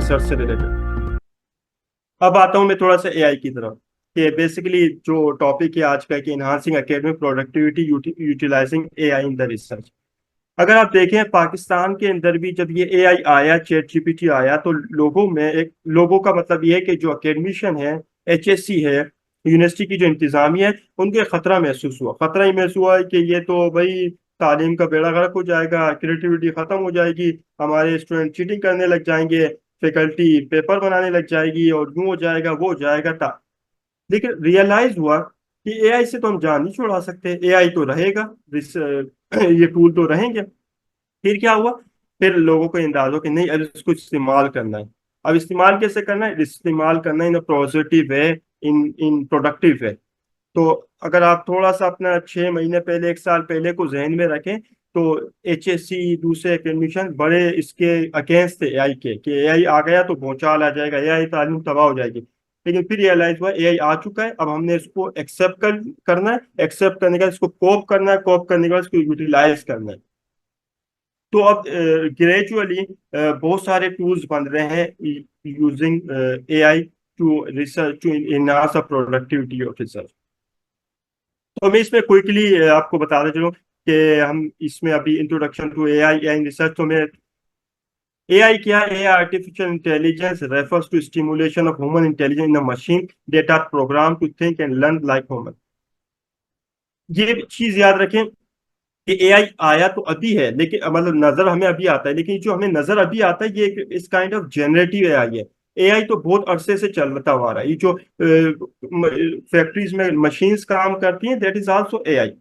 Research से related. अब आता हूँ मैं थोड़ा सा एआई की तरफ, कि बेसिकली जो टॉपिक है आज का कि enhancing academic productivity utilizing AI in the research. अगर आप देखें पाकिस्तान के अंदर भी जब ये एआई आया, चैट जीपीटी आया, तो लोगों का मतलब ये है कि जो एकेडमिशियन है, एचएससी है, यूनिवर्सिटी की जो इंतजामिया है, उनको एक खतरा महसूस हुआ। खतरा ही महसूस हुआ है कि ये तो भाई तालीम का बेड़ा गर्क हो जाएगा, क्रिएटिविटी खत्म हो जाएगी, हमारे स्टूडेंट चीटिंग करने लग जाएंगे, फैकल्टी पेपर बनाने लग जाएगी, और यूं हो जाएगा वो हो जाएगा था। लेकिन रियलाइज हुआ कि एआई से तो हम जान नहीं छुड़ा सकते, एआई तो रहेगा, ये टूल तो रहेंगे। फिर क्या हुआ? फिर लोगों को अंदाज हो कि नहीं, अब इसको इस्तेमाल करना है। अब इस्तेमाल कैसे करना है? इस्तेमाल करना है in positive way, in in productive way. तो अगर आप थोड़ा सा अपना 6 महीने पहले, 1 साल पहले को जहन में रखें, तो एचएससी दूसरे एकेडमिशन बड़े इसके अगेंस्ट थे एआई के, कि एआई आ गया तो भूचाल आ जाएगा, एआई तालीम तबाह हो जाएगी। लेकिन फिर रियलाइज हुआ एआई आ चुका है, अब हमने इसको करना है, एक्सेप्ट करने का, इसको कोप करना है, कोप करने के बाद इसको यूटिलाइज करना है। तो अब ग्रेजुअली बहुत सारे टूल्स बन रहे हैं using AI to research, to enhance the productivity of research. तो मैं इसमें क्विकली आपको बताते चलूं कि हम इसमें अभी introduction to AI in research, तो मैं एआई क्या है? Artificial intelligence refers to stimulation of human intelligence in a machine that are program to think and learn like human. ये चीज याद रखें कि एआई आया तो अभी है, लेकिन मतलब नजर हमें अभी आता है, लेकिन जो हमें नजर अभी आता है ये इस काइंड ऑफ जनरेटिव एआई है। एआई तो बहुत अरसे से चलता हुआ रहा है। ये जो फैक्ट्रीज में मशीन्स काम करती हैं, दैट इज आल्सो एआई।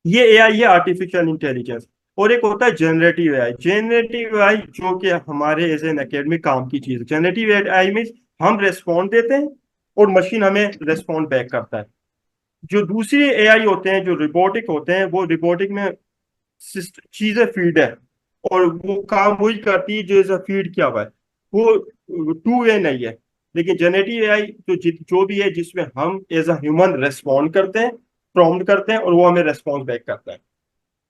ये एआई है आर्टिफिशियल इंटेलिजेंस। और एक होता है जनरेटिव एआई। जनरेटिव एआई जो कि हमारे एज एन एकेडमिक काम की चीज है। जनरेटिव एआई मीन्स हम रेस्पॉन्ड देते हैं और मशीन हमें रेस्पॉन्ड बैक करता है। जो दूसरे एआई होते हैं, जो रिबोटिक होते हैं, वो रिबोटिक में चीजें फीड है, और वो काम वही करती है जो एज फीड किया हुआ है। वो टू वे नहीं है। लेकिन जनरेटिव एआई तो जो भी है, जिसमें हम एज अ ह्यूमन रेस्पॉन्ड करते हैं, प्रॉम्प्ट करते हैं, और वो हमें रेस्पॉन्स बैक करता है।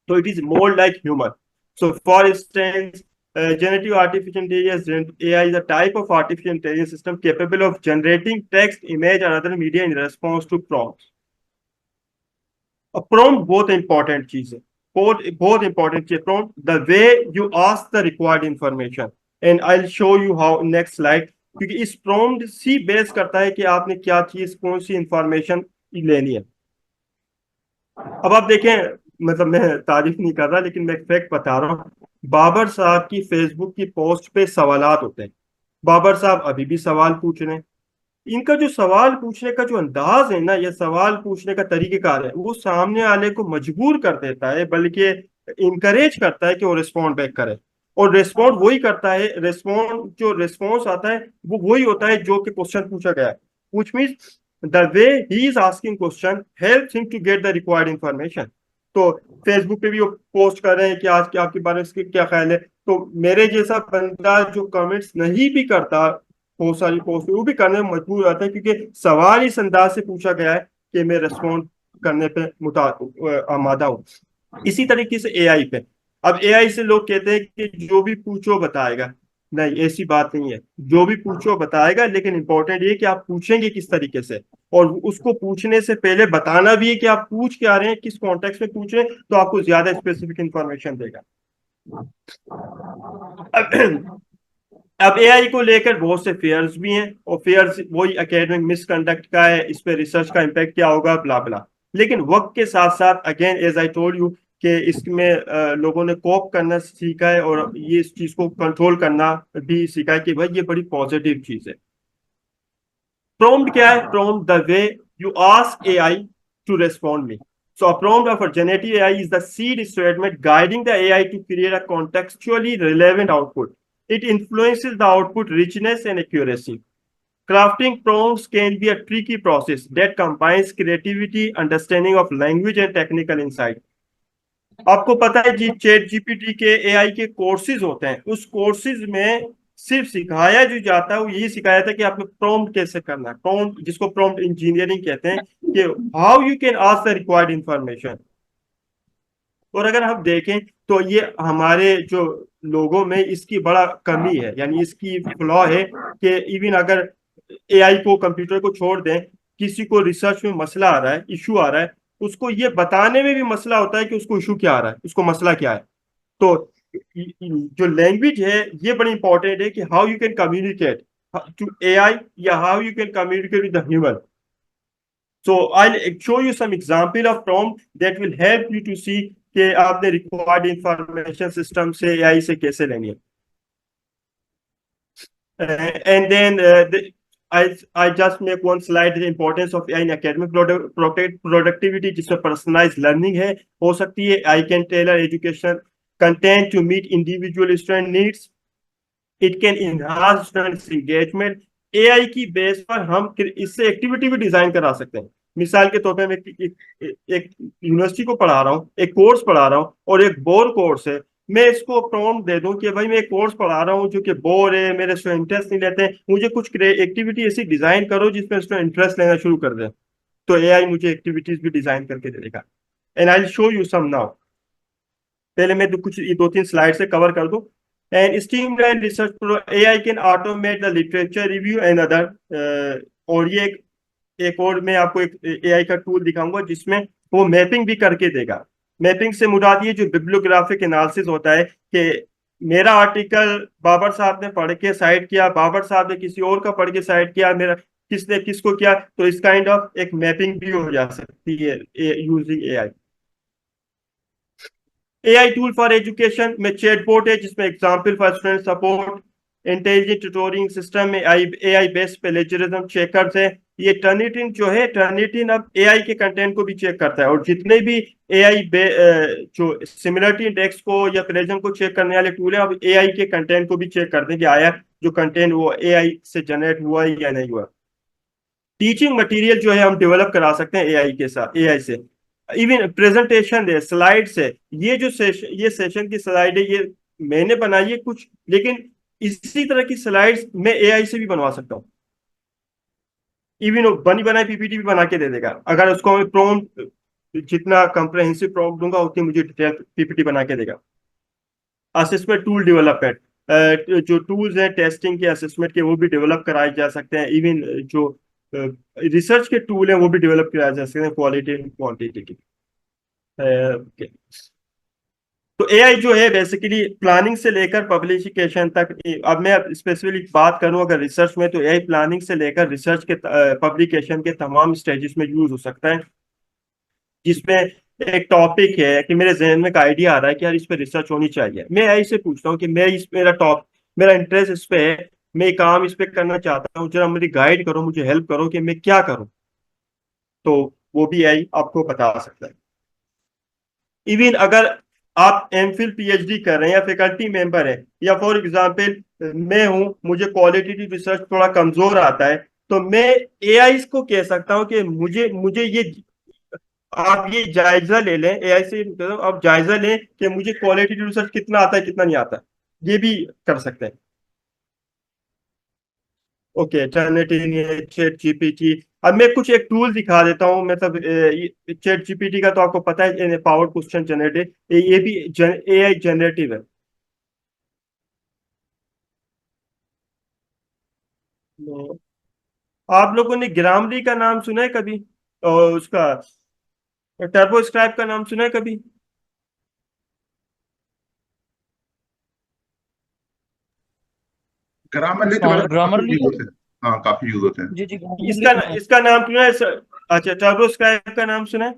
तो it is more like human. So for instance, generative artificial intelligence AI is a type of artificial intelligence system capable of generating text, image, or other media in response to prompts. Prompt बहुत important चीज है, बहुत बहुत important चीज prompt, the way you ask the required information. And I will show you how next slide. क्योंकि इस prompt सी base करता है कि आपने क्या चीज, कौन सी इंफॉर्मेशन लेनी है। अब आप देखें, मतलब मैं तारीफ नहीं कर रहा, लेकिन मैं एक फैक्ट बता रहा हूँ। बाबर साहब की फेसबुक की पोस्ट पे सवालात होते हैं। बाबर साहब अभी भी सवाल पूछ रहे हैं। इनका जो सवाल पूछने का जो अंदाज है ना, या सवाल पूछने का तरीकेकार है, वो सामने वाले को मजबूर कर देता है, बल्कि इनकरेज करता है कि वो रिस्पॉन्ड बैक करे। और रिस्पॉन्ड वही करता है, जो रिस्पॉन्स आता है वो वही होता है जो कि क्वेश्चन पूछा गया है। Which means the way he is asking question helps him to get the required information. तो फेसबुक पे भी वो पोस्ट कर रहे हैं कि आज के आपके बारे में इसके क्या ख्याल है। तो मेरे जैसा बंदा जो कमेंट्स नहीं भी करता, बहुत सारी पोस्ट वो भी करने में मजबूर रहता है, क्योंकि सवाल इस अंदाज से पूछा गया है कि मैं रिस्पॉन्ड करने पे आमादा हूँ। इसी तरीके से एआई पे, अब एआई से लोग कहते हैं कि जो भी पूछो बताएगा। नहीं, ऐसी बात नहीं है। जो भी पूछो बताएगा, लेकिन इंपॉर्टेंट ये कि आप पूछेंगे किस तरीके से, और उसको पूछने से पहले बताना भी है कि आप पूछ क्या रहे हैं, किस कॉन्टेक्स्ट में पूछ रहे हैं, तो आपको ज्यादा स्पेसिफिक इंफॉर्मेशन देगा। अब एआई को लेकर बहुत से फेयर्स भी हैं, और फेयर्स वही एकेडमिक मिसकंडक्ट का है, इस पे रिसर्च का इम्पैक्ट क्या होगा, ब्ला ब्ला। लेकिन वक्त के साथ साथ, again as I told you, कि इसमें लोगों ने कोप करना सीखा है, और ये इस चीज को कंट्रोल करना भी सीखा है कि भाई ये बड़ी पॉजिटिव चीज है। प्रॉम्प्ट क्या है? Prompt the way you ask AI to respond me. So a prompt of a generative AI is the seed statement guiding the AI to create a contextually relevant output. It influences the output richness and accuracy. Crafting prompts can be a tricky process that combines creativity, understanding of language, and technical insight. आपको पता है जी, chat GPT के AI के courses होते हैं। उस courses में सिर्फ सिखाया जो जाता है वो यही सिखाया जाता है कि आपको प्रॉम्प्ट कैसे करना है, प्रॉम्प्ट जिसको प्रॉम्प्ट इंजीनियरिंग कहते हैं, कि how you can ask the required information. और अगर हम देखें तो ये हमारे जो लोगों में इसकी बड़ा कमी है, यानी इसकी फ्लॉ है कि इवन अगर एआई को, कंप्यूटर को छोड़ दें, किसी को रिसर्च में मसला आ रहा है, इशू आ रहा है, उसको ये बताने में भी मसला होता है कि उसको इशू क्या आ रहा है, उसको मसला क्या है। तो जो लैंग्वेज है ये बड़ी इंपॉर्टेंट है कि how you can communicate to AI, या how you can communicate with the human. So I'll show you some example of prompt that will help you to see कि आपने रिक्वायर्ड इंफॉर्मेशन सिस्टम से AI से कैसे लेनी है। And then I just make one slide, the importance of AI in academic productivity, जिसमें personalized learning है, हो सकती है। I can tailor education content to meet individual student needs. It can enhance students engagement. AI की base पर हम इससे activity भी डिजाइन करा सकते हैं। मिसाल के तौर पे मैं एक यूनिवर्सिटी को पढ़ा रहा हूँ, एक कोर्स पढ़ा रहा हूँ और एक बोर कोर्स है। मैं इसको प्रॉम्प्ट दे दूं कि भाई मैं एक कोर्स पढ़ा रहा हूँ जो कि बोर है, मेरे स्टूडेंट इंटरेस्ट नहीं लेते हैं, मुझे कुछ एक्टिविटी ऐसी डिजाइन करो जिसमें स्टूडेंट इंटरेस्ट लेना शुरू कर दे। तो एआई मुझे एक्टिविटीज भी डिजाइन करके देगा। And I show you some now. पहले मैं कुछ ये 2-3 स्लाइड से कवर कर दूं। And streamline research pro, AI can automate the literature review and other. और ये एक और मैं आपको एक एआई का टूल दिखाऊंगा जिसमें वो मैपिंग भी करके देगा। मैपिंग से मुराद ये जो बिब्लियोग्राफिक एनालिसिस होता है कि मेरा आर्टिकल बाबर साहब ने पढ़ के साइट किया, बाबर साहब ने किसी और का पढ़ के साइट किया, मेरा किसने किसको किया, तो इस काइंड ऑफ एक मैपिंग भी हो जा सकती है using AI. AI tool for education में चैटबॉट है जिसमें example for student support, intelligent tutoring system में एआई बेस्ड प्लेजरिज्म चेकर्स है। ये टर्निटिन जो है, टर्निटिन अब एआई के कंटेंट को भी चेक करता है, और जितने भी एआई जो सिमिलरिटी इंडेक्स को या प्लेजरिज्म को चेक करने वाले टूल है, अब एआई के कंटेंट को भी चेक करते हैं कि आया जो कंटेंट वो एआई से जनरेट हुआ है या नहीं हुआ। टीचिंग मटेरियल जो है हम डेवलप करा सकते हैं एआई के साथ, एआई से। इवन प्रेजेंटेशन है, स्लाइड्स है, ये जो ये सेशन की स्लाइड है, ये मैंने बनाई है कुछ, लेकिन इसी तरह की स्लाइड्स मैं एआई से भी बनवा सकता हूँ। इवन बनी बनाई पीपीटी भी बना के दे देगा, अगर उसको मैं प्रॉम्प्ट जितना कंप्रहेंसिव प्रॉम्प्ट दूंगा उतनी मुझे डिटेल पीपीटी बना के देगा। असेसमेंट टूल डेवलपमेंट, जो टूल्स हैं टेस्टिंग के, असेसमेंट के, वो भी डेवलप कराए जा सकते हैं। इवन जो रिसर्च के टूल हैं वो भी डेवलप कराए जा सकते हैं, क्वालिटी एंड क्वांटिटी की। okay. तो एआई जो है बेसिकली प्लानिंग से लेकर पब्लिकेशन तक। अब मैं स्पेसिफिकली बात करूं अगर रिसर्च में, तो एआई प्लानिंग से लेकर रिसर्च के पब्लिकेशन के तमाम स्टेजेस में यूज हो सकता है। जिसमें एक टॉपिक है कि मेरे जहन में एक आइडिया आ रहा है कि यार इस पे रिसर्च होनी चाहिए, मैं एआई से पूछता हूँ कि मैं इस मेरा इंटरेस्ट इस पे है, मैं काम इस पे करना चाहता हूँ, जरा मेरी गाइड करो, मुझे हेल्प करो कि मैं क्या करूँ। तो वो भी एआई आपको बता सकता है। इवन अगर आप एमफिल पीएचडी कर रहे हैं या फैकल्टी मेंबर हैं, या फॉर एग्जांपल मैं हूं, मुझे क्वालिटेटिव रिसर्च थोड़ा कमजोर आता है, तो मैं एआई को कह सकता हूं कि मुझे मुझे ये आप ये जायजा ले लें, एआई से आप जायजा लें कि मुझे क्वालिटेटिव रिसर्च कितना आता है कितना नहीं आता, ये भी कर सकते हैं। Okay, chat GPT. अब मैं कुछ एक टूल दिखा देता हूँ, मतलब चैट जीपीटी का तो आपको पता है, पावर क्वेश्चन जनरेटिव, ये भी एआई जनरेटिव है। तो आप लोगों ने ग्रामरी का नाम सुना है कभी, और उसका टर्बो स्क्राइब का नाम सुना है कभी? ग्रामरली तो मेरा काफी ग्रामरली। यूज होते हैं। हाँ, काफी यूज होते हैं। जी जी, ग्रामरली इसका सुना है। इसका नाम सुना है अच्छा, टर्बो स्क्राइब का नाम सुना है?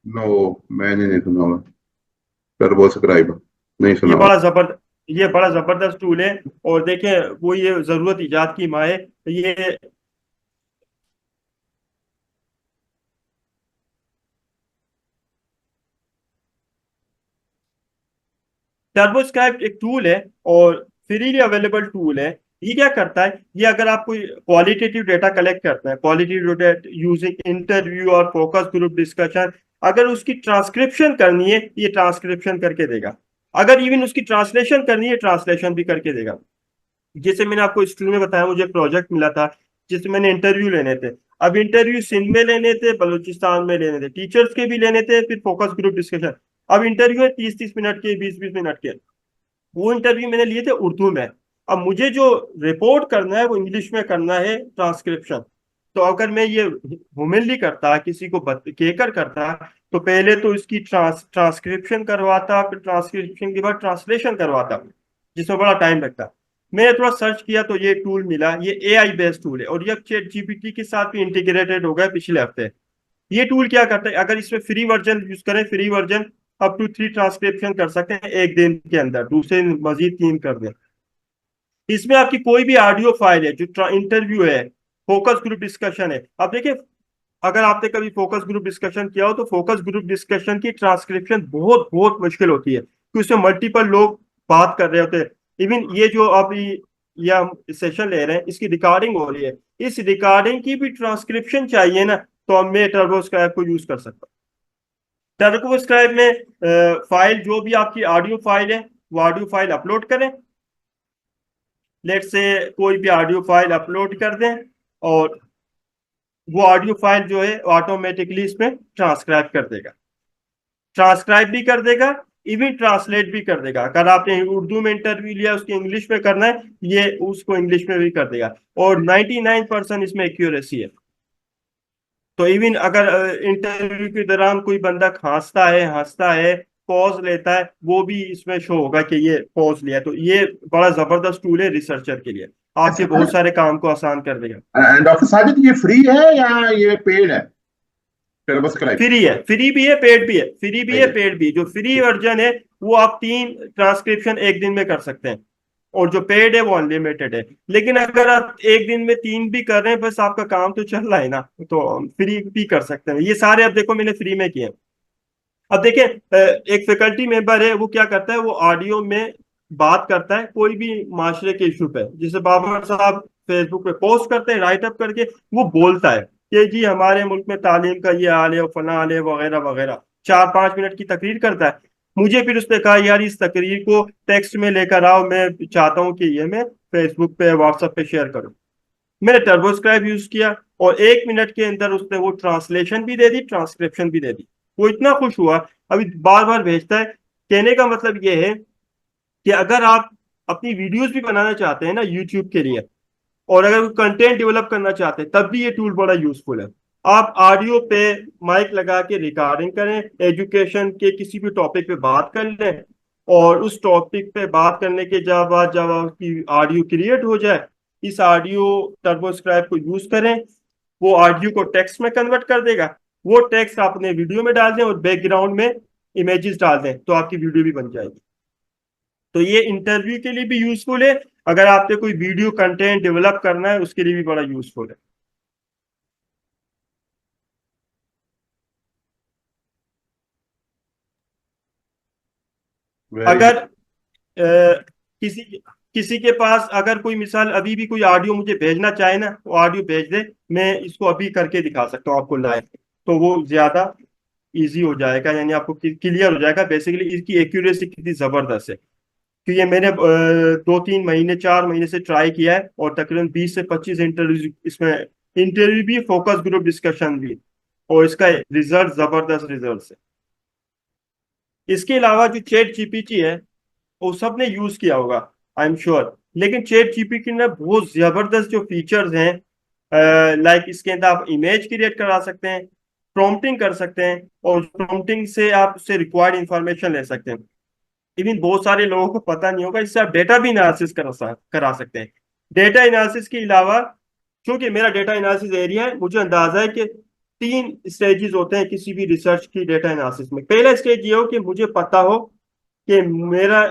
नो, मैंने नहीं सुना हुआ। टर्बो स्क्राइब नहीं सुना ये हुआ। बड़ा जबरदस्त, ये बड़ा जबरदस्त टूल है। और देखें, वो ये जरूरत इजाद की माँ है। ये टर्बोस्क्राइब एक टूल है और फ्रीली अवेलेबल टूल है। ये क्या करता है, ये अगर आप कोई क्वालिटेटिव डेटा कलेक्ट करता है, क्वालिटेटिव डेटा यूजिंग इंटरव्यू और फोकस ग्रुप डिस्कशन, अगर उसकी ट्रांसक्रिप्शन करनी है ये ट्रांसक्रिप्शन करके देगा, अगर इवन उसकी ट्रांसलेशन करनी है ट्रांसलेशन भी करके देगा। जैसे मैंने आपको स्कूल में बताया, मुझे प्रोजेक्ट मिला था जिसमें मैंने इंटरव्यू लेने थे। अब इंटरव्यू सिंध में लेने थे, बलूचिस्तान में लेने थे, टीचर्स के भी लेने थे, फिर फोकस ग्रुप डिस्कशन। अब इंटरव्यू है 30-30 मिनट के, 20-20 मिनट के, वो इंटरव्यू मैंने लिए थे उर्दू में। अब मुझे जो रिपोर्ट करना है वो इंग्लिश में करना है, ट्रांसक्रिप्शन। तो अगर मैं ये ह्यूमनली करता, किसी को कहकर करता, तो पहले तो इसकी ट्रांसक्रिप्शन करवाता, फिर ट्रांसक्रिप्शन के बाद ट्रांसलेशन करवाता, जिसमें बड़ा टाइम लगता। मैंने थोड़ा सर्च किया तो ये टूल मिला, ये एआई बेस्ड टूल है, और ये चैट जीपीटी के साथ भी इंटीग्रेटेड हो गया पिछले हफ्ते। ये टूल क्या करता है, अगर इसमें फ्री वर्जन यूज करें, free version up to 3 transcription कर सकते हैं एक दिन के अंदर, दूसरे दिन मजीद 3 कर दें। इसमें आपकी कोई भी ऑडियो फाइल है, जो इंटरव्यू है, फोकस ग्रुप डिस्कशन है। अब देखिए, अगर आपने कभी फोकस ग्रुप डिस्कशन किया हो तो फोकस ग्रुप डिस्कशन की ट्रांसक्रिप्शन बहुत बहुत मुश्किल होती है, क्योंकि उसमें मल्टीपल लोग बात कर रहे होते हैं। इवन ये जो अभी या सेशन ले रहे हैं, इसकी रिकॉर्डिंग हो रही है, इस रिकॉर्डिंग की भी ट्रांसक्रिप्शन चाहिए ना, तो अब मैं टर्बोस्क्राइब को यूज कर सकता हूँ। टर्बोस्क्राइब में फाइल, जो भी आपकी ऑडियो फाइल है, वो ऑडियो फाइल अपलोड करें। लेट से कोई भी ऑडियो फाइल अपलोड कर दें, और वो ऑडियो फाइल जो है ऑटोमेटिकली इसमें ट्रांसक्राइब कर देगा, ट्रांसक्राइब भी कर देगा, इवन ट्रांसलेट भी कर देगा। अगर आपने उर्दू में इंटरव्यू लिया, उसके इंग्लिश में करना है, ये उसको इंग्लिश में भी कर देगा। और 99% इसमें एक्यूरेसी है। तो इवन अगर इंटरव्यू के दौरान कोई बंदा खांसता है, हंसता है, पॉज लेता है, वो भी इसमें शो होगा कि ये पॉज लिया। तो ये बड़ा जबरदस्त टूल है रिसर्चर के लिए, आपके अच्छा, बहुत सारे काम को आसान कर देगा। डॉक्टर साजिद, ये फ्री है या ये पेड है? टर्बोस्क्राइब फ्री है, फ्री भी है, पेड भी है, फ्री भी है, पेड है? पेड भी है। जो फ्री ठीक। वर्जन है वो आप 3 ट्रांसक्रिप्शन एक दिन में कर सकते हैं, और जो पेड है वो अनलिमिटेड है। लेकिन अगर आप एक दिन में 3 भी कर रहे हैं, बस आपका काम तो चल रहा है ना, तो फ्री भी कर सकते हैं। ये सारे अब देखो मैंने फ्री में किए हैं। अब देखिए, एक फैकल्टी मेंबर है, वो क्या करता है, वो ऑडियो में बात करता है कोई भी माशरे के इशू पे, जैसे बाबर साहब फेसबुक पे पोस्ट करते हैं, राइट अप करके वो बोलता है कि जी हमारे मुल्क में तालीम का ये हाल है, और फला हाल है, वगैरह वगैरह। 4-5 मिनट की तकरीर करता है। मुझे फिर उसने कहा यार इस तकरीर को टेक्स्ट में लेकर आओ, मैं चाहता हूँ कि ये मैं फेसबुक पे, व्हाट्सएप पे शेयर करूँ। मैंने टर्बोस्क्राइब यूज किया, और 1 मिनट के अंदर उसने वो ट्रांसलेशन भी दे दी, ट्रांसक्रिप्शन भी दे दी। वो इतना खुश हुआ, अभी बार बार भेजता है। कहने का मतलब ये है कि अगर आप अपनी वीडियोस भी बनाना चाहते हैं ना यूट्यूब के लिए, और अगर कंटेंट डेवलप करना चाहते हैं, तब भी ये टूल बड़ा यूजफुल है। आप ऑडियो पे माइक लगा के रिकॉर्डिंग करें, एजुकेशन के किसी भी टॉपिक पे बात कर लें, और उस टॉपिक पे बात करने के बाद जब आपकी ऑडियो क्रिएट हो जाए, इस ऑडियो टर्बोस्क्राइब को यूज करें, वो ऑडियो को टेक्स्ट में कन्वर्ट कर देगा। वो टेक्स्ट आप अपने वीडियो में डाल दें, और बैकग्राउंड में इमेजेस डाल दें, तो आपकी वीडियो भी बन जाएगी। तो ये इंटरव्यू के लिए भी यूजफुल है, अगर आपने कोई वीडियो कंटेंट डेवलप करना है उसके लिए भी बड़ा यूजफुल है। Very good. अगर किसी किसी के पास अगर कोई मिसाल अभी भी कोई ऑडियो मुझे भेजना चाहे ना, वो ऑडियो भेज दे, मैं इसको अभी करके दिखा सकता हूँ आपको लाइव। तो वो ज्यादा इजी हो जाएगा, यानी आपको क्लियर हो जाएगा बेसिकली इसकी एक्यूरेसी कितनी जबरदस्त है। कि ये मैंने 2-3 महीने, 4 महीने से ट्राई किया है, और तकरीबन 20 से 25 इंटरव्यू इसमें, इंटरव्यू भी, फोकस ग्रुप डिस्कशन भी, और इसका रिजल्ट जबरदस्त रिजल्ट है। इसके अलावा जो चैट जीपीटी है, वो सबने यूज किया होगा, आई एम श्योर। लेकिन चैट जीपीटी ने बहुत जबरदस्त जो फीचर्स हैं, लाइक इसके अंदर आप इमेज क्रिएट करा सकते हैं, प्रॉम्प्टिंग कर सकते हैं, और प्रॉम्प्टिंग से आप उससे रिक्वायर्ड इंफॉर्मेशन ले सकते हैं। इवन बहुत सारे लोगों को पता नहीं होगा, इससे आप डेटा भी एनालिसिस करा सकते हैं। डेटा एनालिसिस के अलावा, क्योंकि मेरा डेटा एनालिसिस एरिया है, मुझे अंदाजा है कि 3 स्टेजेस होते हैं किसी भी रिसर्च की डेटा एनालिसिस में। पहला स्टेज ये हो कि मुझे पता हो कि मेरा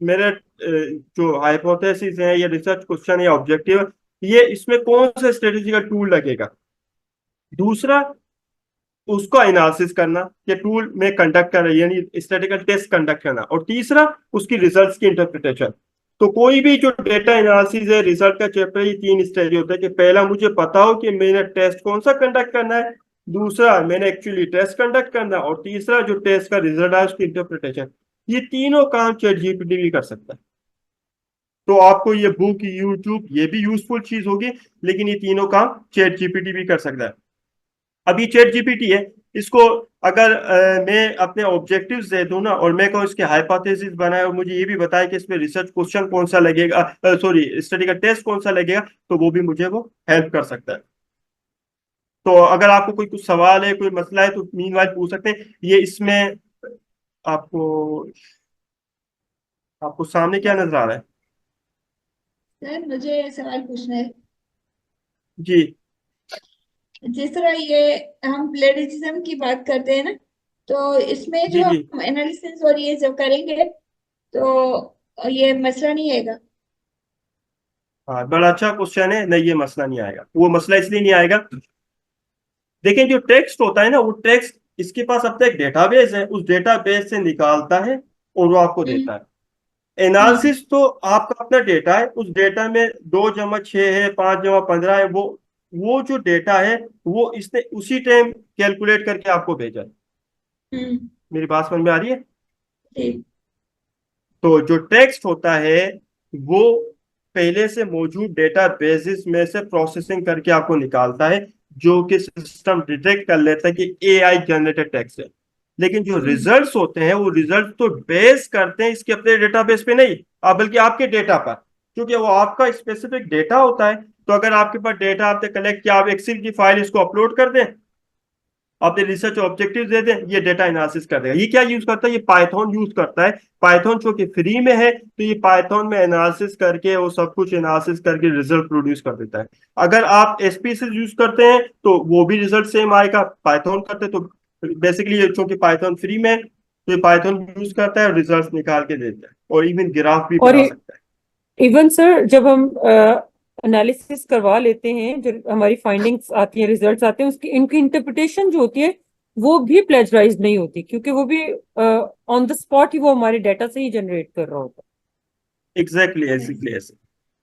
मेरा जो हाइपोथेसिस है, या रिसर्च क्वेश्चन या ऑब्जेक्टिव है, ये इसमें कौन सा स्ट्रेटेजिकल टूल लगेगा। दूसरा, उसका एनालिसिस करना कि टूल में कंडक्ट कर रही है, यानी स्टैटिकल टेस्ट कंडक्ट करना। और तीसरा, उसकी रिजल्ट्स की इंटरप्रिटेशन। तो कोई भी जो डेटा एनालिसिस है, रिजल्ट का चैप्टर, ये 3 स्टेज होता है कि पहला मुझे पता हो कि मैंने टेस्ट कौन सा कंडक्ट करना है, दूसरा मैंने एक्चुअली टेस्ट कंडक्ट करना है, और तीसरा जो टेस्ट का रिजल्ट है उसकी इंटरप्रिटेशन। ये तीनों काम चैट जीपीटी भी कर सकता है। तो आपको ये बुक, यूट्यूब, ये भी यूजफुल चीज होगी, लेकिन ये तीनों काम चैट जीपीटी भी कर सकता है। अभी चैट जीपीटी है, इसको अगर मैं अपने ऑब्जेक्टिव्स दे दूं ना, और मैं कहूँ इसके हाइपोथेसिस बनाए, और मुझे ये भी बताए कि इसमें रिसर्च क्वेश्चन कौन सा लगेगा, सॉरी स्टडी का टेस्ट कौन सा लगेगा, तो वो भी मुझे वो हेल्प कर सकता है। तो अगर आपको कोई कुछ सवाल है, कोई मसला है, तो मीनवाइल पूछ सकते हैं। ये इसमें आपको आपको सामने क्या नजर आ रहा है? सर मुझे सवाल पूछना है। जी जिस तरह ये हम प्लेजरिज्म की बात करते हैं ना, तो इसमें जी जो जी। हम एनालिसिस और ये जब करेंगे तो ये मसला नहीं आएगा। हाँ, बड़ा अच्छा क्वेश्चन है। नहीं, ये मसला नहीं आएगा। वो मसला इसलिए नहीं आएगा, देखिए जो टेक्स्ट होता है ना, वो टेक्स्ट इसके पास अपना एक डेटाबेस है, उस डेटाबेस से निकालता है और वो आपको हम्म। देता है। एनालिसिस तो आपका अपना डेटा है, उस डेटा में 2 जमा 6 है, 5 जमा 15 है, वो जो डेटा है वो इसने उसी टाइम कैलकुलेट करके आपको भेजा है। हम्म। मेरी बात समझ में आ रही है? ठीक। तो जो टेक्स्ट होता है वो पहले से मौजूद डेटा बेसिस में से प्रोसेसिंग करके आपको निकालता है, जो कि सिस्टम डिटेक्ट कर लेता है कि एआई जनरेटेड टेक्स्ट है। लेकिन जो हम्म। रिजल्ट्स होते हैं वो रिजल्ट तो बेस करते हैं इसके अपने डेटाबेस पे नहीं, बल्कि आपके डेटा पर, क्योंकि वो आपका स्पेसिफिक डेटा होता है। तो अगर आपके पास डेटा आपने कलेक्ट किया, आप एक्सेल की फाइल इसको अपलोड कर दें, अपने रिसर्च ऑब्जेक्टिव दे दें, ये डेटा एनालिसिस कर देगा। ये क्या यूज करता है? ये पाइथन यूज करता है। पाइथन जो कि फ्री में है, तो ये पाइथन में एनालिसिस करके वो सब कुछ एनालिसिस करके रिजल्ट प्रोड्यूस कर देता है। अगर आप एसपीएसएस यूज करते हैं तो वो भी रिजल्ट सेम आएगा। पाइथन करते हैं तो बेसिकली ये चूंकि पाइथन फ्री में है, तो ये पाइथन यूज करता है और रिजल्ट निकाल के देता है, और इवन ग्राफ भी और बना सकता है। इवन सर जब हम एनालिसिस करवा लेते हैं, जो हमारी फाइंडिंग्स आती हैं, रिजल्ट्स आते हैं, उसकी इनकी इंटरप्रिटेशन जो होती है वो भी प्लेजराइज नहीं होती, क्योंकि वो भी ऑन द स्पॉट ही वो हमारे डाटा से ही जनरेट कर रहा होता एग्जैक्टली Yes. एग्जैक्टली ऐसे।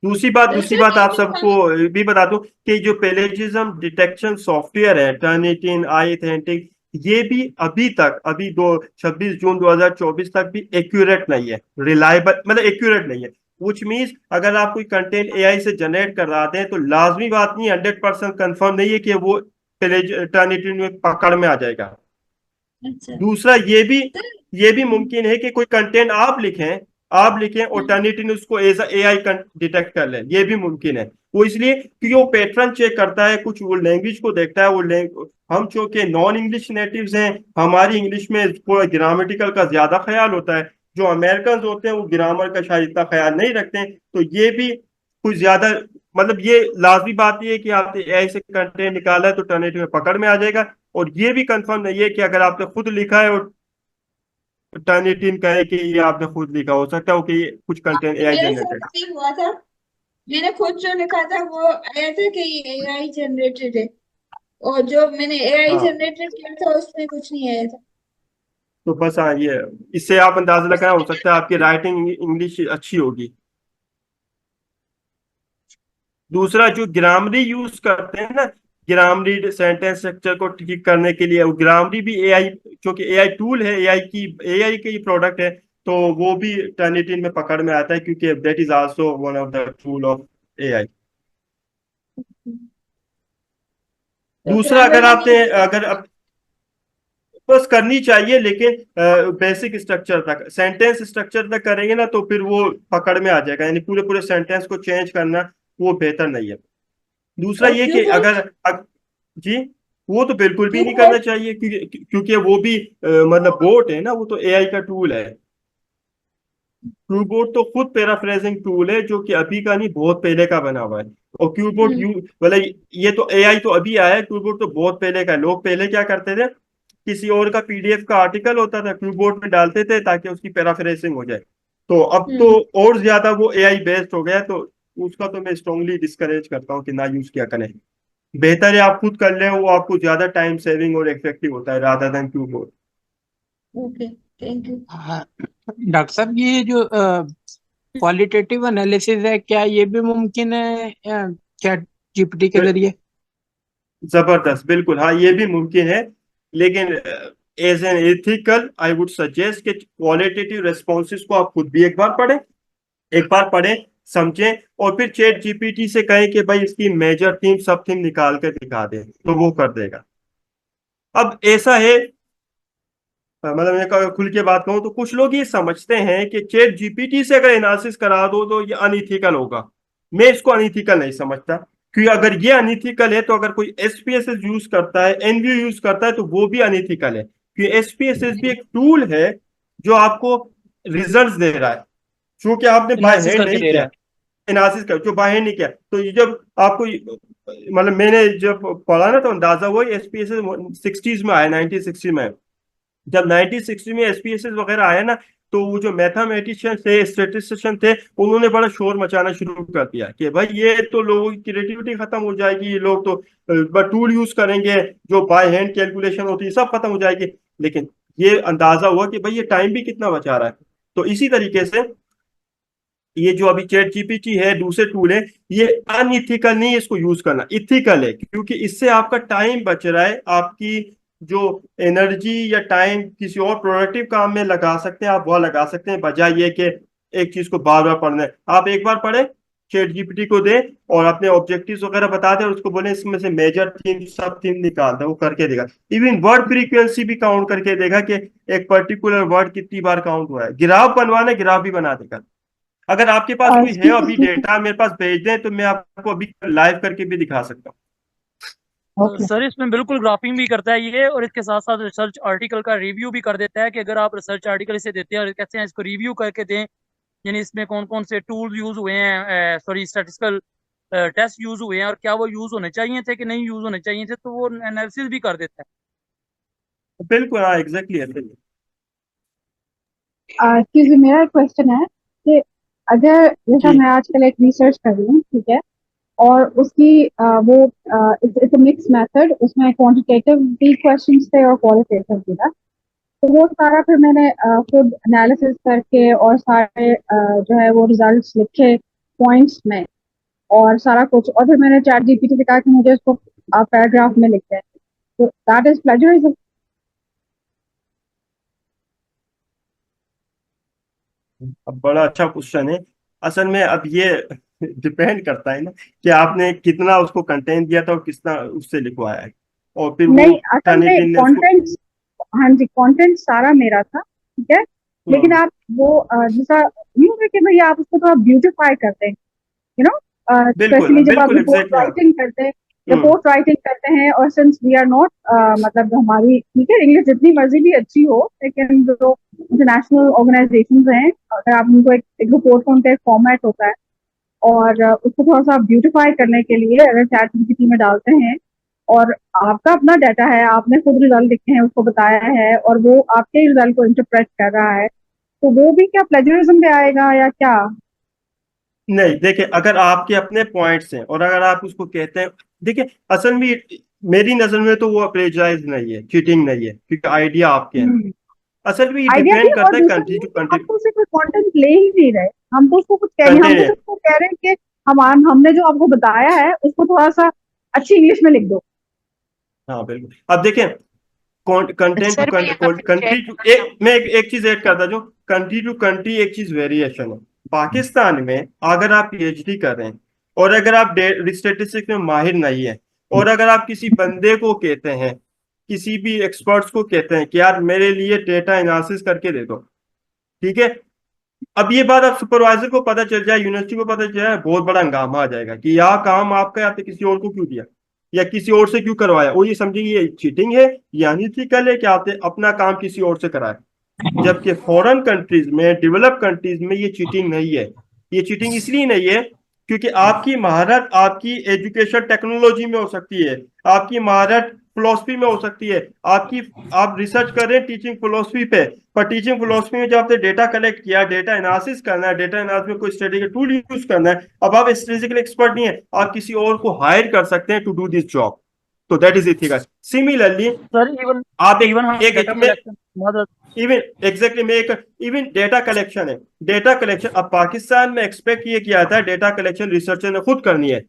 दूसरी बात सर आप ये जो सबको भी बता दूं कि जो पेलेजिज्म डिटेक्शन सॉफ्टवेयर है, टर्निटिन, आई ऑथेंटिक, ये भी अभी 26 जून 2024 तक भी एक्यूरेट नहीं है, रिलायबल मतलब एक्यूरेट नहीं है। विच मीन्स अगर आप कोई कंटेंट एआई से जनरेट कर रहे हैं तो लाजमी बात नहीं, 100% कंफर्म नहीं है कि वो टर्निटिन में पकड़ में आ जाएगा। अच्छा। दूसरा सर। ये भी मुमकिन है कि कोई कंटेंट आप लिखें और हम्म। टर्निटिन ने उसको एज एआई डिटेक्ट कर ले, ये भी मुमकिन है। वो इसलिए क्योंकि वो पैटर्न चेक करता है, कुछ वो लैंग्वेज को देखता है। हम चूंकि नॉन इंग्लिश नेटिव्स हैं, हमारी इंग्लिश में थोड़ा ग्रामेटिकल का ज्यादा ख्याल होता है। जो अमेरिकन होते हैं वो ग्रामर का शायद इतना ख्याल नहीं रखते हैं। तो ये भी कुछ ज्यादा, मतलब ये लाजमी बात ये है कि आपने एआई से कंटेंट निकाला है तो टर्निटिव में पकड़ में आ जाएगा। और ये भी कंफर्म नहीं है कि अगर आपने खुद लिखा है और टर्निटिन कहे कि ये आपने खुद लिखा, हो सकता है कि ये कुछ कंटेंट एआई मेरे जनरेटेड। साथ भी हुआ था। मैंने खुद जो लिखा था वो आया था कि ये एआई जनरेटेड है, और जो मैंने एआई हाँ, जनरेटेड किया था उसमें कुछ नहीं आया था। तो बस हाँ, ये इससे आप अंदाजा लगाएं, हो सकता है आपकी राइटिंग इंग्लिश अच्छी होगी। दूसरा जो ग्रामरी यूज करते हैं ना, ग्रामरी सेंटेंस स्ट्रक्चर को ठीक करने के लिए, ग्रामरी भी एआई, क्योंकि एआई टूल है, एआई की प्रोडक्ट है, तो वो भी टर्निटिन में पकड़ में आता है, क्योंकि that is also one of the tool of AI. तो दूसरा, ग्रामर अगर में आपने नहीं होता। अगर अब बस करनी चाहिए, लेकिन बेसिक स्ट्रक्चर तक, सेंटेंस स्ट्रक्चर तक करेंगे ना तो फिर वो पकड़ में आ जाएगा, यानी पूरे पूरे सेंटेंस को चेंज करना वो बेहतर नहीं है। दूसरा और ये क्यू कि बोर्ड। जी, वो तो बिल्कुल भी क्यू नहीं करना बोर्ड। चाहिए, क्योंकि वो भी मतलब बोट है ना, वो तो एआई का टूल है। क्यूबोर्ड तो खुद पैराफ्रेजिंग टूल है, जो कि अभी का नहीं, बहुत पहले का बना हुआ है। और क्यूबोर्ड हम्म। यू मतलब ये तो एआई तो अभी आया है, क्यूबोर्ड तो बहुत पहले का है। लोग पहले क्या करते थे, किसी और का पीडीएफ का आर्टिकल होता था, क्यूबोर्ड में डालते थे ताकि उसकी पैराफ्रेजिंग हो जाए। तो अब तो हम्म। और ज्यादा वो एआई बेस्ड हो गया है, तो उसका तो मैं स्ट्रांगली डिस्करेज करता हूँ कि ना यूज किया करें। बेहतर है आप खुद कर लें, वो आपको ज्यादा टाइम सेविंग और इफेक्टिव होता है rather than cuboid. Okay. Thank you. हाँ डॉक्टर साहब, ये जो क्वालिटेटिव एनालिसिस है, क्या ये भी मुमकिन है चैट जीपीटी के जरिए? जबरदस्त, बिल्कुल हाँ, ये भी मुमकिन है। लेकिन as an ethical I would suggest कि क्वालिटेटिव रेस्पॉन्सेज को आप खुद भी एक बार पढ़ें, समझें, और फिर चैट जीपीटी से कहें कि भाई इसकी मेजर थीम सब थीम निकाल के दिखा दे, तो वो कर देगा। अब ऐसा है, मतलब मैं खुल के बात कहूं तो कुछ लोग ये समझते हैं कि चैट जीपीटी से अगर एनालिसिस करा दो तो ये अनइथिकल होगा। मैं इसको अनइथिकल नहीं समझता, क्योंकि अगर ये अनइथिकल है तो अगर कोई एसपीएसएस यूज करता है, एनवीयू यूज करता है, तो वो भी अनइथिकल है, क्योंकि एसपीएसएस भी एक टूल है जो आपको रिजल्ट्स दे रहा है, जो कि आपने बाय एनालिसिस हैंड करके नहीं दे रहा किया, एनालिसिस कर जो बाय हैंड नहीं किया। तो ये जब आपको मतलब मैंने जब पढ़ा ना तो अंदाजा हुआ एसपीएसएस 60s में आया, 1960 में। जब 1960 में एसपीएसएस वगैरह आया ना, तो वो जो मैथमेटिशियन थे, स्टेटिस्टिशियन थे, उन्होंने बड़ा शोर मचाना शुरू कर दिया कि भाई ये तो लोगों की क्रिएटिविटी खत्म हो जाएगी, ये लोग तो टूल यूज करेंगे, जो बाय हैंड कैलकुलेशन होती है सब खत्म हो जाएगी। लेकिन ये अंदाजा हुआ कि भाई ये टाइम भी कितना बचा रहा है। तो इसी तरीके से ये जो अभी चैट जीपीटी है, दूसरे टूल है, ये अनइथिकल नहीं है इसको यूज करना, इथिकल है, क्योंकि इससे आपका टाइम बच रहा है, आपकी जो एनर्जी या टाइम किसी और प्रोडक्टिव काम में लगा सकते हैं, आप वह लगा सकते हैं, बजाय ये कि एक चीज को बार बार पढ़ना है। आप एक बार पढ़े, चैट जीपीटी को दे और अपने ऑब्जेक्टिव्स वगैरह बता दे और उसको बोले इसमें से मेजर थीम सब थीम निकाल दे, वो करके देगा। इवन वर्ड फ्रीक्वेंसी भी काउंट करके देगा कि एक पर्टिकुलर वर्ड कितनी बार काउंट हुआ है। ग्राफ बनवाना, ग्राफ भी बना देगा। अगर आपके पास कोई है अभी डेटा मेरे पास भेज दें तो मैं आपको अभी लाइव करके भी दिखा सकता हूँ। सर इसमें बिल्कुल ग्राफिंग भी करता है ये, और इसके साथ साथ रिसर्च आर्टिकल का रिव्यू भी कर देता है कि अगर आप रिसर्च आर्टिकल इसे देते हैं और कहते हैं इसको रिव्यू करके दें, यानी इसमें कौन कौन से टूल यूज हुए हैं, सॉरी स्टैटिस्टिकल टेस्ट यूज हुए हैं और क्या वो यूज होने चाहिए थे कि नहीं यूज होने चाहिए थे, तो वो एनालिसिस भी कर देता है। बिल्कुल, हाँ, एग्जैक्टली ऐसे ही। क्योंकि मेरा क्वेश्चन है कि अगर जैसा जी मैं आजकल एक रिसर्च कर रही हूँ, ठीक है, और उसकी वो इट्स मिक्स मेथड, उसमें क्वांटिटेटिव भी क्वेश्चंस थे और क्वालिटेटिव भी था। तो वो सारा फिर मैंने खुद एनालिसिस करके और सारे जो है वो रिजल्ट्स लिखे पॉइंट्स में और सारा कुछ, और फिर मैंने चैट जीपीटी से कहा कि मुझे इसको पैराग्राफ में लिख दें, तो दैट इज प्लेजरिज्म। अब बड़ा अच्छा क्वेश्चन है। असल में अब ये डिपेंड करता है ना कि आपने कितना उसको कंटेंट दिया था और कितना उससे लिखवाया है, और फिर वो नहीं, असल में टर्निटिव ने उसको। कंटेंट, हाँ जी, कंटेंट सारा मेरा था, ठीक है, लेकिन आप वो जैसा यूं है कि भैया आप उसको थोड़ा ब्यूटिफाई करते हैं, यू नो, बिल्कुल स्पेशली जब आप बिल्कुल, रिपोर्ट एग्जैक्टली, हाँ। राइटिंग करते हैं, हम्म, रिपोर्ट राइटिंग करते हैं, और सिंस वी आर नॉट मतलब जो हमारी, ठीक है, इंग्लिश जितनी मर्जी भी अच्छी हो, लेकिन जो इंटरनेशनल ऑर्गेनाइजेशंस हैं, अगर आप उनको एक रिपोर्ट का उनका एक फॉर्मेट होता है, और उसको थोड़ा सा ब्यूटिफाई करने के लिए अगर चैट जीपीटी में डालते हैं, और आपका अपना डाटा है, आपने खुद रिजल्ट लिखे हैं, उसको बताया है, और वो आपके रिजल्ट को इंटरप्रेट कर रहा है, तो वो भी क्या प्लेजरिज्म में आएगा या क्या? नहीं, देखिए, अगर आपके अपने पॉइंट्स हैं और अगर आप उसको कहते हैं, देखिए, असल में मेरी नजर में तो वो प्लेजराइज नहीं है, चीटिंग नहीं है, क्योंकि आइडिया आपके हैं। असल में ये आइडिया भी, डिपेंड और करता है दूसरा कंट्री ये टू कि हम कंट्री। तो सिर्फ कंटेंट ले ही नहीं रहे, हम तो उसको कुछ कह रहे हैं, हम तो कंटेंट, सिर्फ उसको कह रहे हैं कि हमने जो आपको बताया है उसको थोड़ा सा अच्छी इंग्लिश में लिख दो। हाँ बिल्कुल। अब देखें, कंटेंट टू सर मैं यहाँ पे कंट्री चेक टू, करना चाहूँ। मैं एक चीज ऐड करता जो कंट्री टू कंट्री एक चीज वेरिएशन है। पाकिस्तान में अगर आप पीएचडी कर रहे हैं और अगर आप स्टेटिस्टिक्स में माहिर नहीं है, और अगर आप किसी बंदे को कहते हैं, किसी भी एक्सपर्ट्स को कहते हैं कि यार मेरे लिए डेटा एनालिसिस करके दे दो, ठीक है, अब ये बात आप सुपरवाइजर को पता चल जाए, यूनिवर्सिटी को पता चल जाए, बहुत बड़ा हंगामा आ जाएगा कि यह काम आपका आपने किसी और को क्यों दिया या किसी और से क्यों करवाया। वो ये समझेंगे ये चीटिंग है, यानी अनइथिकल है कि आपने अपना काम किसी और से कराया। जबकि फॉरेन कंट्रीज में, डेवलप कंट्रीज में ये चीटिंग नहीं है। ये चीटिंग इसलिए नहीं है क्योंकि आपकी महारत आपकी एजुकेशन टेक्नोलॉजी में हो सकती है, आपकी महारत फिलोसफी में हो सकती है, आपकी आप रिसर्च कर रहे हैं टीचिंग फिलोसफी पे, पर टीचिंग फिलोसफी में जब आपने डेटा कलेक्ट किया, डेटा एनालिसिस करना है, डेटा एनालिसिस में कोई स्ट्रेटेजिक टूल यूज करना है, अब आप स्ट्रेटेजिकल एक्सपर्ट नहीं है, आप किसी और को हायर कर सकते हैं टू डू दिस जॉब, तो that is ethical. Similarly sir even आप इवन हम एक डेटा में कलेक्शन मदद। इवन एग्जैक्टली में एक इवन डेटा कलेक्शन है, डेटा कलेक्शन अब पाकिस्तान में एक्सपेक्ट ये किया था डेटा कलेक्शन रिसर्चर ने खुद करनी है,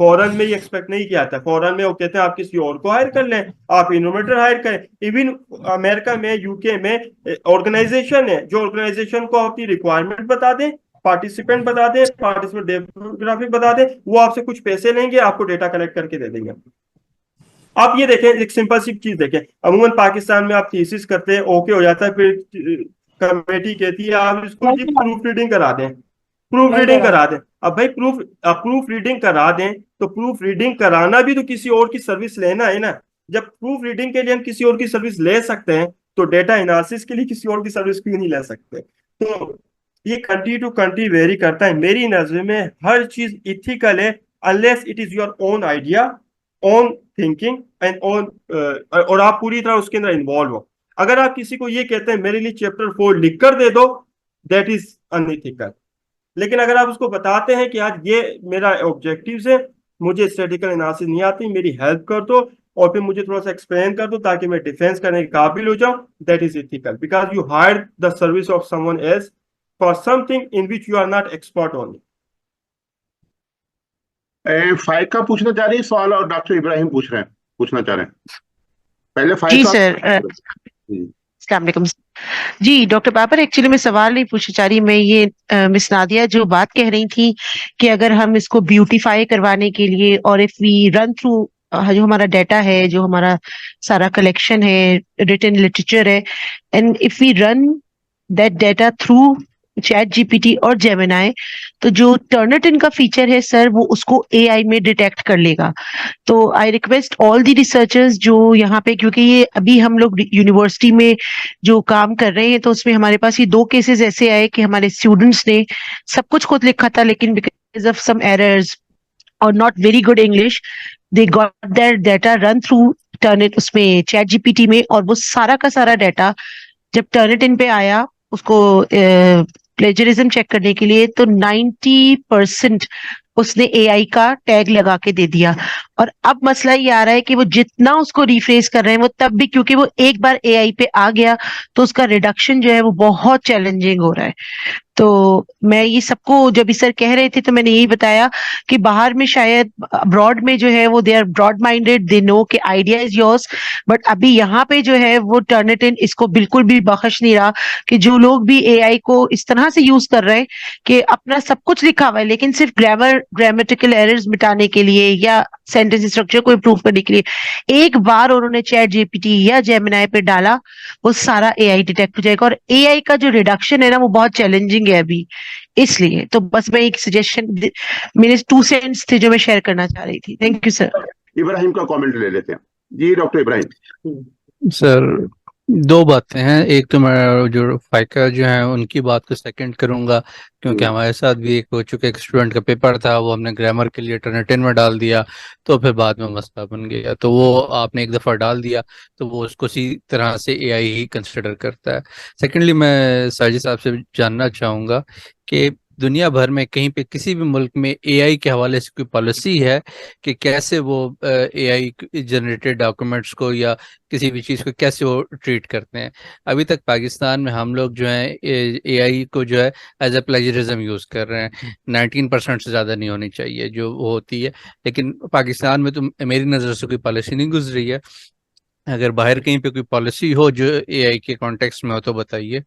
फॉरेन में ये एक्सपेक्ट नहीं किया था। फॉरेन में वो कहते हैं आप किसी और को हायर कर लें, आप इनोवेटर हायर करें। इवन अमेरिका में, यूके में ऑर्गेनाइजेशन है, जो ऑर्गेनाइजेशन को अपनी रिक्वायरमेंट बता दें, पार्टिसिपेंट बता दें, पार्टिसिपेंट डेमोग्राफिक बता दें, वो आपसे कुछ पैसे लेंगे, आपको डेटा कलेक्ट करके दे देंगे। आप ये देखें, एक सिंपल सी चीज देखें, अमूमन पाकिस्तान में आप थीसिस करते हैं, ओके हो जाता है, फिर कमेटी कहती है आप इसको जी प्रूफ रीडिंग करा दें, प्रूफ नहीं रीडिंग करा। करा दें। अब भाई प्रूफ रीडिंग करा दें, तो प्रूफ रीडिंग कराना भी तो किसी और की सर्विस लेना है ना। जब प्रूफ रीडिंग के लिए हम किसी और की सर्विस ले सकते हैं, तो डेटा एनालिसिस के लिए किसी और की सर्विस क्यों नहीं ले सकते? तो ये कंट्री टू कंट्री वेरी करता है। मेरी नजर में हर चीज इथिकल है, unless it is your own idea, own thinking and own, और आप पूरी तरह उसके अंदर इन्वॉल्व हो। अगर आप किसी को ये कहते हैं मेरे लिए चैप्टर 4 लिख कर दे दो, दैट इज अनइथिकल। लेकिन अगर आप उसको बताते हैं कि आज ये मेरा ऑब्जेक्टिव है, मुझे स्टैटिस्टिकल एनालिसिस नहीं आती, मेरी हेल्प कर दो और फिर मुझे थोड़ा सा एक्सप्लेन कर दो ताकि मैं डिफेंस करने के काबिल हो जाऊं, that is ethical, because you hire the service of someone else for something in which you are not expert on. फाइका पूछना चाह रही है सवाल और डॉक्टर इब्राहिम पूछना चाह रहे हैं। पहले जी फाइका। सर, जी। अस्सलाम वालेकुम। जी डॉक्टर बाबर, एक्चुअली मैं सवाल नहीं पूछना चाह रही, मैं ये मिस नादिया जो बात कह रही थी कि अगर हम इसको ब्यूटीफाई करवाने के लिए और इफ वी रन थ्रू जो हमारा डाटा है, जो हमारा सारा कलेक्शन है, रिटन लिटरेचर है, and if we run that data through chat GPT और जेमिनाई, तो जो टर्निटिन का फीचर है सर, वो उसको एआई में डिटेक्ट कर लेगा। तो I request all the researchers जो यहाँ पे, क्योंकि ये अभी हम लोग यूनिवर्सिटी में जो काम कर रहे हैं, तो उसमें हमारे पास ये 2 केसेस ऐसे आए कि हमारे स्टूडेंट्स ने सब कुछ खुद लिखा था, लेकिन बिकॉज ऑफ सम एरर्स और not very good English, they got their data run through Turnitin उसमें चैट जीपीटी में, और वो सारा का सारा डाटा जब टर्निटिन पे आया उसको प्लेजरिज्म चेक करने के लिए, तो 90% उसने एआई का टैग लगा के दे दिया। और अब मसला ये आ रहा है कि वो जितना उसको रिफ्रेस कर रहे हैं, वो तब भी, क्योंकि वो एक बार एआई पे आ गया, तो उसका रिडक्शन जो है वो बहुत चैलेंजिंग हो रहा है। तो मैं ये सबको जब सर कह रहे थे, तो मैंने यही बताया कि बाहर में शायद अब्रॉड में जो है वो they are broad minded, they know कि आइडिया इज योर्स, बट अभी यहाँ पे जो है वो टर्निटिन इसको बिल्कुल भी बख्श नहीं रहा कि जो लोग भी एआई को इस तरह से यूज कर रहे हैं कि अपना सब कुछ लिखा हुआ है, लेकिन सिर्फ ग्रामेटिकल एरर्स मिटाने के लिए या सेंटेंस स्ट्रक्चर को इम्प्रूव करने के लिए एक बार उन्होंने चैट जीपीटी या जेमिनाई पे डाला, वो सारा एआई डिटेक्ट हो जाएगा। और एआई का जो रिडक्शन है ना, वो बहुत चैलेंजिंग है अभी। इसलिए तो बस मैं एक सजेशन, मेरे 2 सेंट्स थे जो मैं शेयर करना चाह रही थी। Thank you sir. इब्राहिम का कमेंट ले लेते हैं। जी डॉक्टर इब्राहिम। सर 2 बातें हैं। एक तो मैं जो फाइका जो है उनकी बात को सेकंड करूंगा, क्योंकि हमारे साथ भी एक हो चुका, एक स्टूडेंट का पेपर था, वो हमने ग्रामर के लिए टर्निटिन में डाल दिया, तो फिर बाद में मसला बन गया। तो वो आपने एक दफ़ा डाल दिया तो वो उसको उसी तरह से एआई ही कंसिडर करता है। सेकेंडली मैं साजिद साहब से जानना चाहूँगा कि दुनिया भर में कहीं पे किसी भी मुल्क में एआई के हवाले से कोई पॉलिसी है कि कैसे वो एआई जनरेटेड डॉक्यूमेंट्स को या किसी भी चीज़ को कैसे वो ट्रीट करते हैं? अभी तक पाकिस्तान में हम लोग जो है एआई को जो है एज ए प्लेजरिज्म यूज़ कर रहे हैं। 19% से ज़्यादा नहीं होनी चाहिए जो वो होती है, लेकिन पाकिस्तान में तो मेरी नज़र से कोई पॉलिसी नहीं गुजरी है। अगर बाहर कहीं पे कोई पॉलिसी हो जो एआई के कॉन्टेक्स्ट में हो तो बताइए।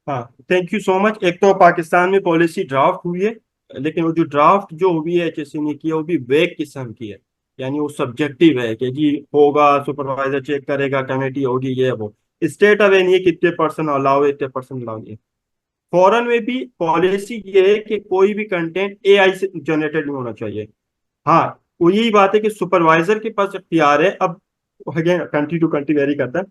हाँ, थैंक यू सो मच। एक तो पाकिस्तान में पॉलिसी ड्राफ्ट हुई है, लेकिन वो जो ड्राफ्ट जो हुई है एचएससी ने किया, वो भी वेग किस्म की है, यानी वो सब्जेक्टिव है कि जी होगा, सुपरवाइजर चेक करेगा, कमेटी होगी, ये वो। स्टेट अवे नहीं है कितने % अलाउ है, इतने % अलाउ नहीं है। फॉरेन में भी पॉलिसी ये है कि कोई भी कंटेंट एआई से जनरेटेड नहीं होना चाहिए। हाँ, वो यही बात है कि सुपरवाइजर के पास इख्तियार है। अब again country to country vary करता है।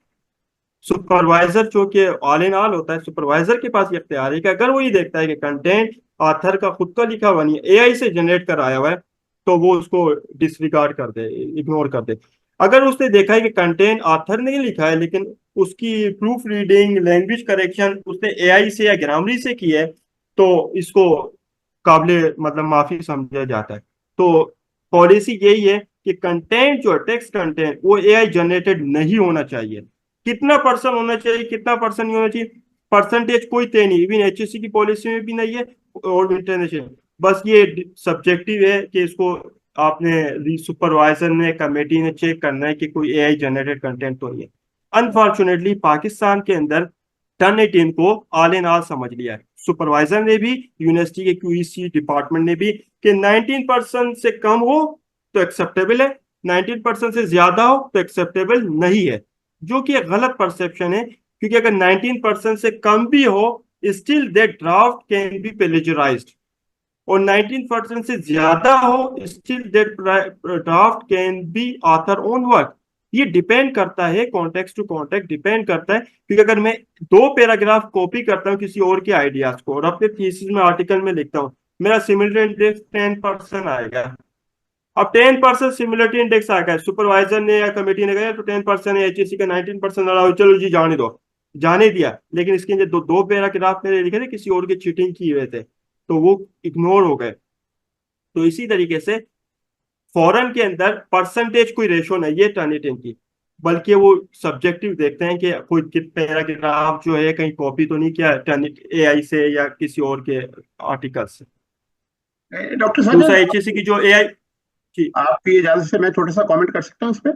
सुपरवाइजर जो कि ऑल इन ऑल होता है, सुपरवाइजर के पास ये इख्तियार है कि अगर वो ये देखता है कि कंटेंट ऑथर का खुद का लिखा हुआ नहीं है, एआई से जनरेट कर आया हुआ है, तो वो उसको डिसरिगार्ड कर दे, इग्नोर कर दे। अगर उसने देखा है कि कंटेंट ऑथर ने लिखा है लेकिन उसकी प्रूफ रीडिंग, लैंग्वेज करेक्शन उसने एआई से या ग्रामरी से की है, तो इसको काबिल मतलब माफी समझा जाता है। तो पॉलिसी यही है कि कंटेंट जो है, टेक्स्ट कंटेंट, वो एआई जनरेटेड नहीं होना चाहिए। कितना % होना चाहिए, कितना % नहीं होना चाहिए, परसेंटेज कोई तय नहीं, इवन एचएससी की पॉलिसी में भी नहीं है और इंटरनेशनल। बस ये सब्जेक्टिव है कि इसको आपने सुपरवाइजर ने, कमेटी ने चेक करना है कि कोई एआई जनरेटेड कंटेंट तो नहीं है। अनफॉर्चुनेटली पाकिस्तान के अंदर टर्निटिन को ऑल इन ऑल समझ लिया है, सुपरवाइजर ने भी, यूनिवर्सिटी के क्यूईसी डिपार्टमेंट ने भी, कि 19% से कम हो तो एक्सेप्टेबल है, 19% से ज्यादा हो तो एक्सेप्टेबल नहीं है, जो कि एक गलत परसेप्शन है, क्योंकि अगर 19% से कम भी हो still that draft can be plagiarised, और 19% से ज्यादा हो still that draft can be author own work. ये डिपेंड करता है, कॉन्टेक्स्ट टू कॉन्टेक्स्ट डिपेंड करता है, क्योंकि अगर मैं 2 पैराग्राफ कॉपी करता हूँ किसी और के आइडियाज को और अपने थीसिस में आर्टिकल में लिखता हूँ, मेरा सिमिलरिटी इंडेक्स 10% आएगा। अब 10% सिमिलरिटी इंडेक्स आ गया, सुपरवाइजर ने या कमेटी ने कहा तो 10% है, HSC का 19% आ रहा हो, चलो जी जाने दो, जाने दिया, लेकिन इसके जो दो पैराग्राफ मेरे लिखे थे किसी और की चीटिंग की हुए थे तो वो इग्नोर हो गए। तो इसी तरीके से फॉरेन के अंदर परसेंटेज कोई रेशो नहीं है टर्निटिन की, बल्कि वो सब्जेक्टिव देखते हैं कि कोई पैराग्राफ जो है कहीं कॉपी तो नहीं किया टर्निट AI से या किसी और के आर्टिकल से। डॉक्टर दूसरा साहब, HSC की जो AI जी आपकी इजाजत से मैं छोटा सा कमेंट कर सकता हूँ उस पर?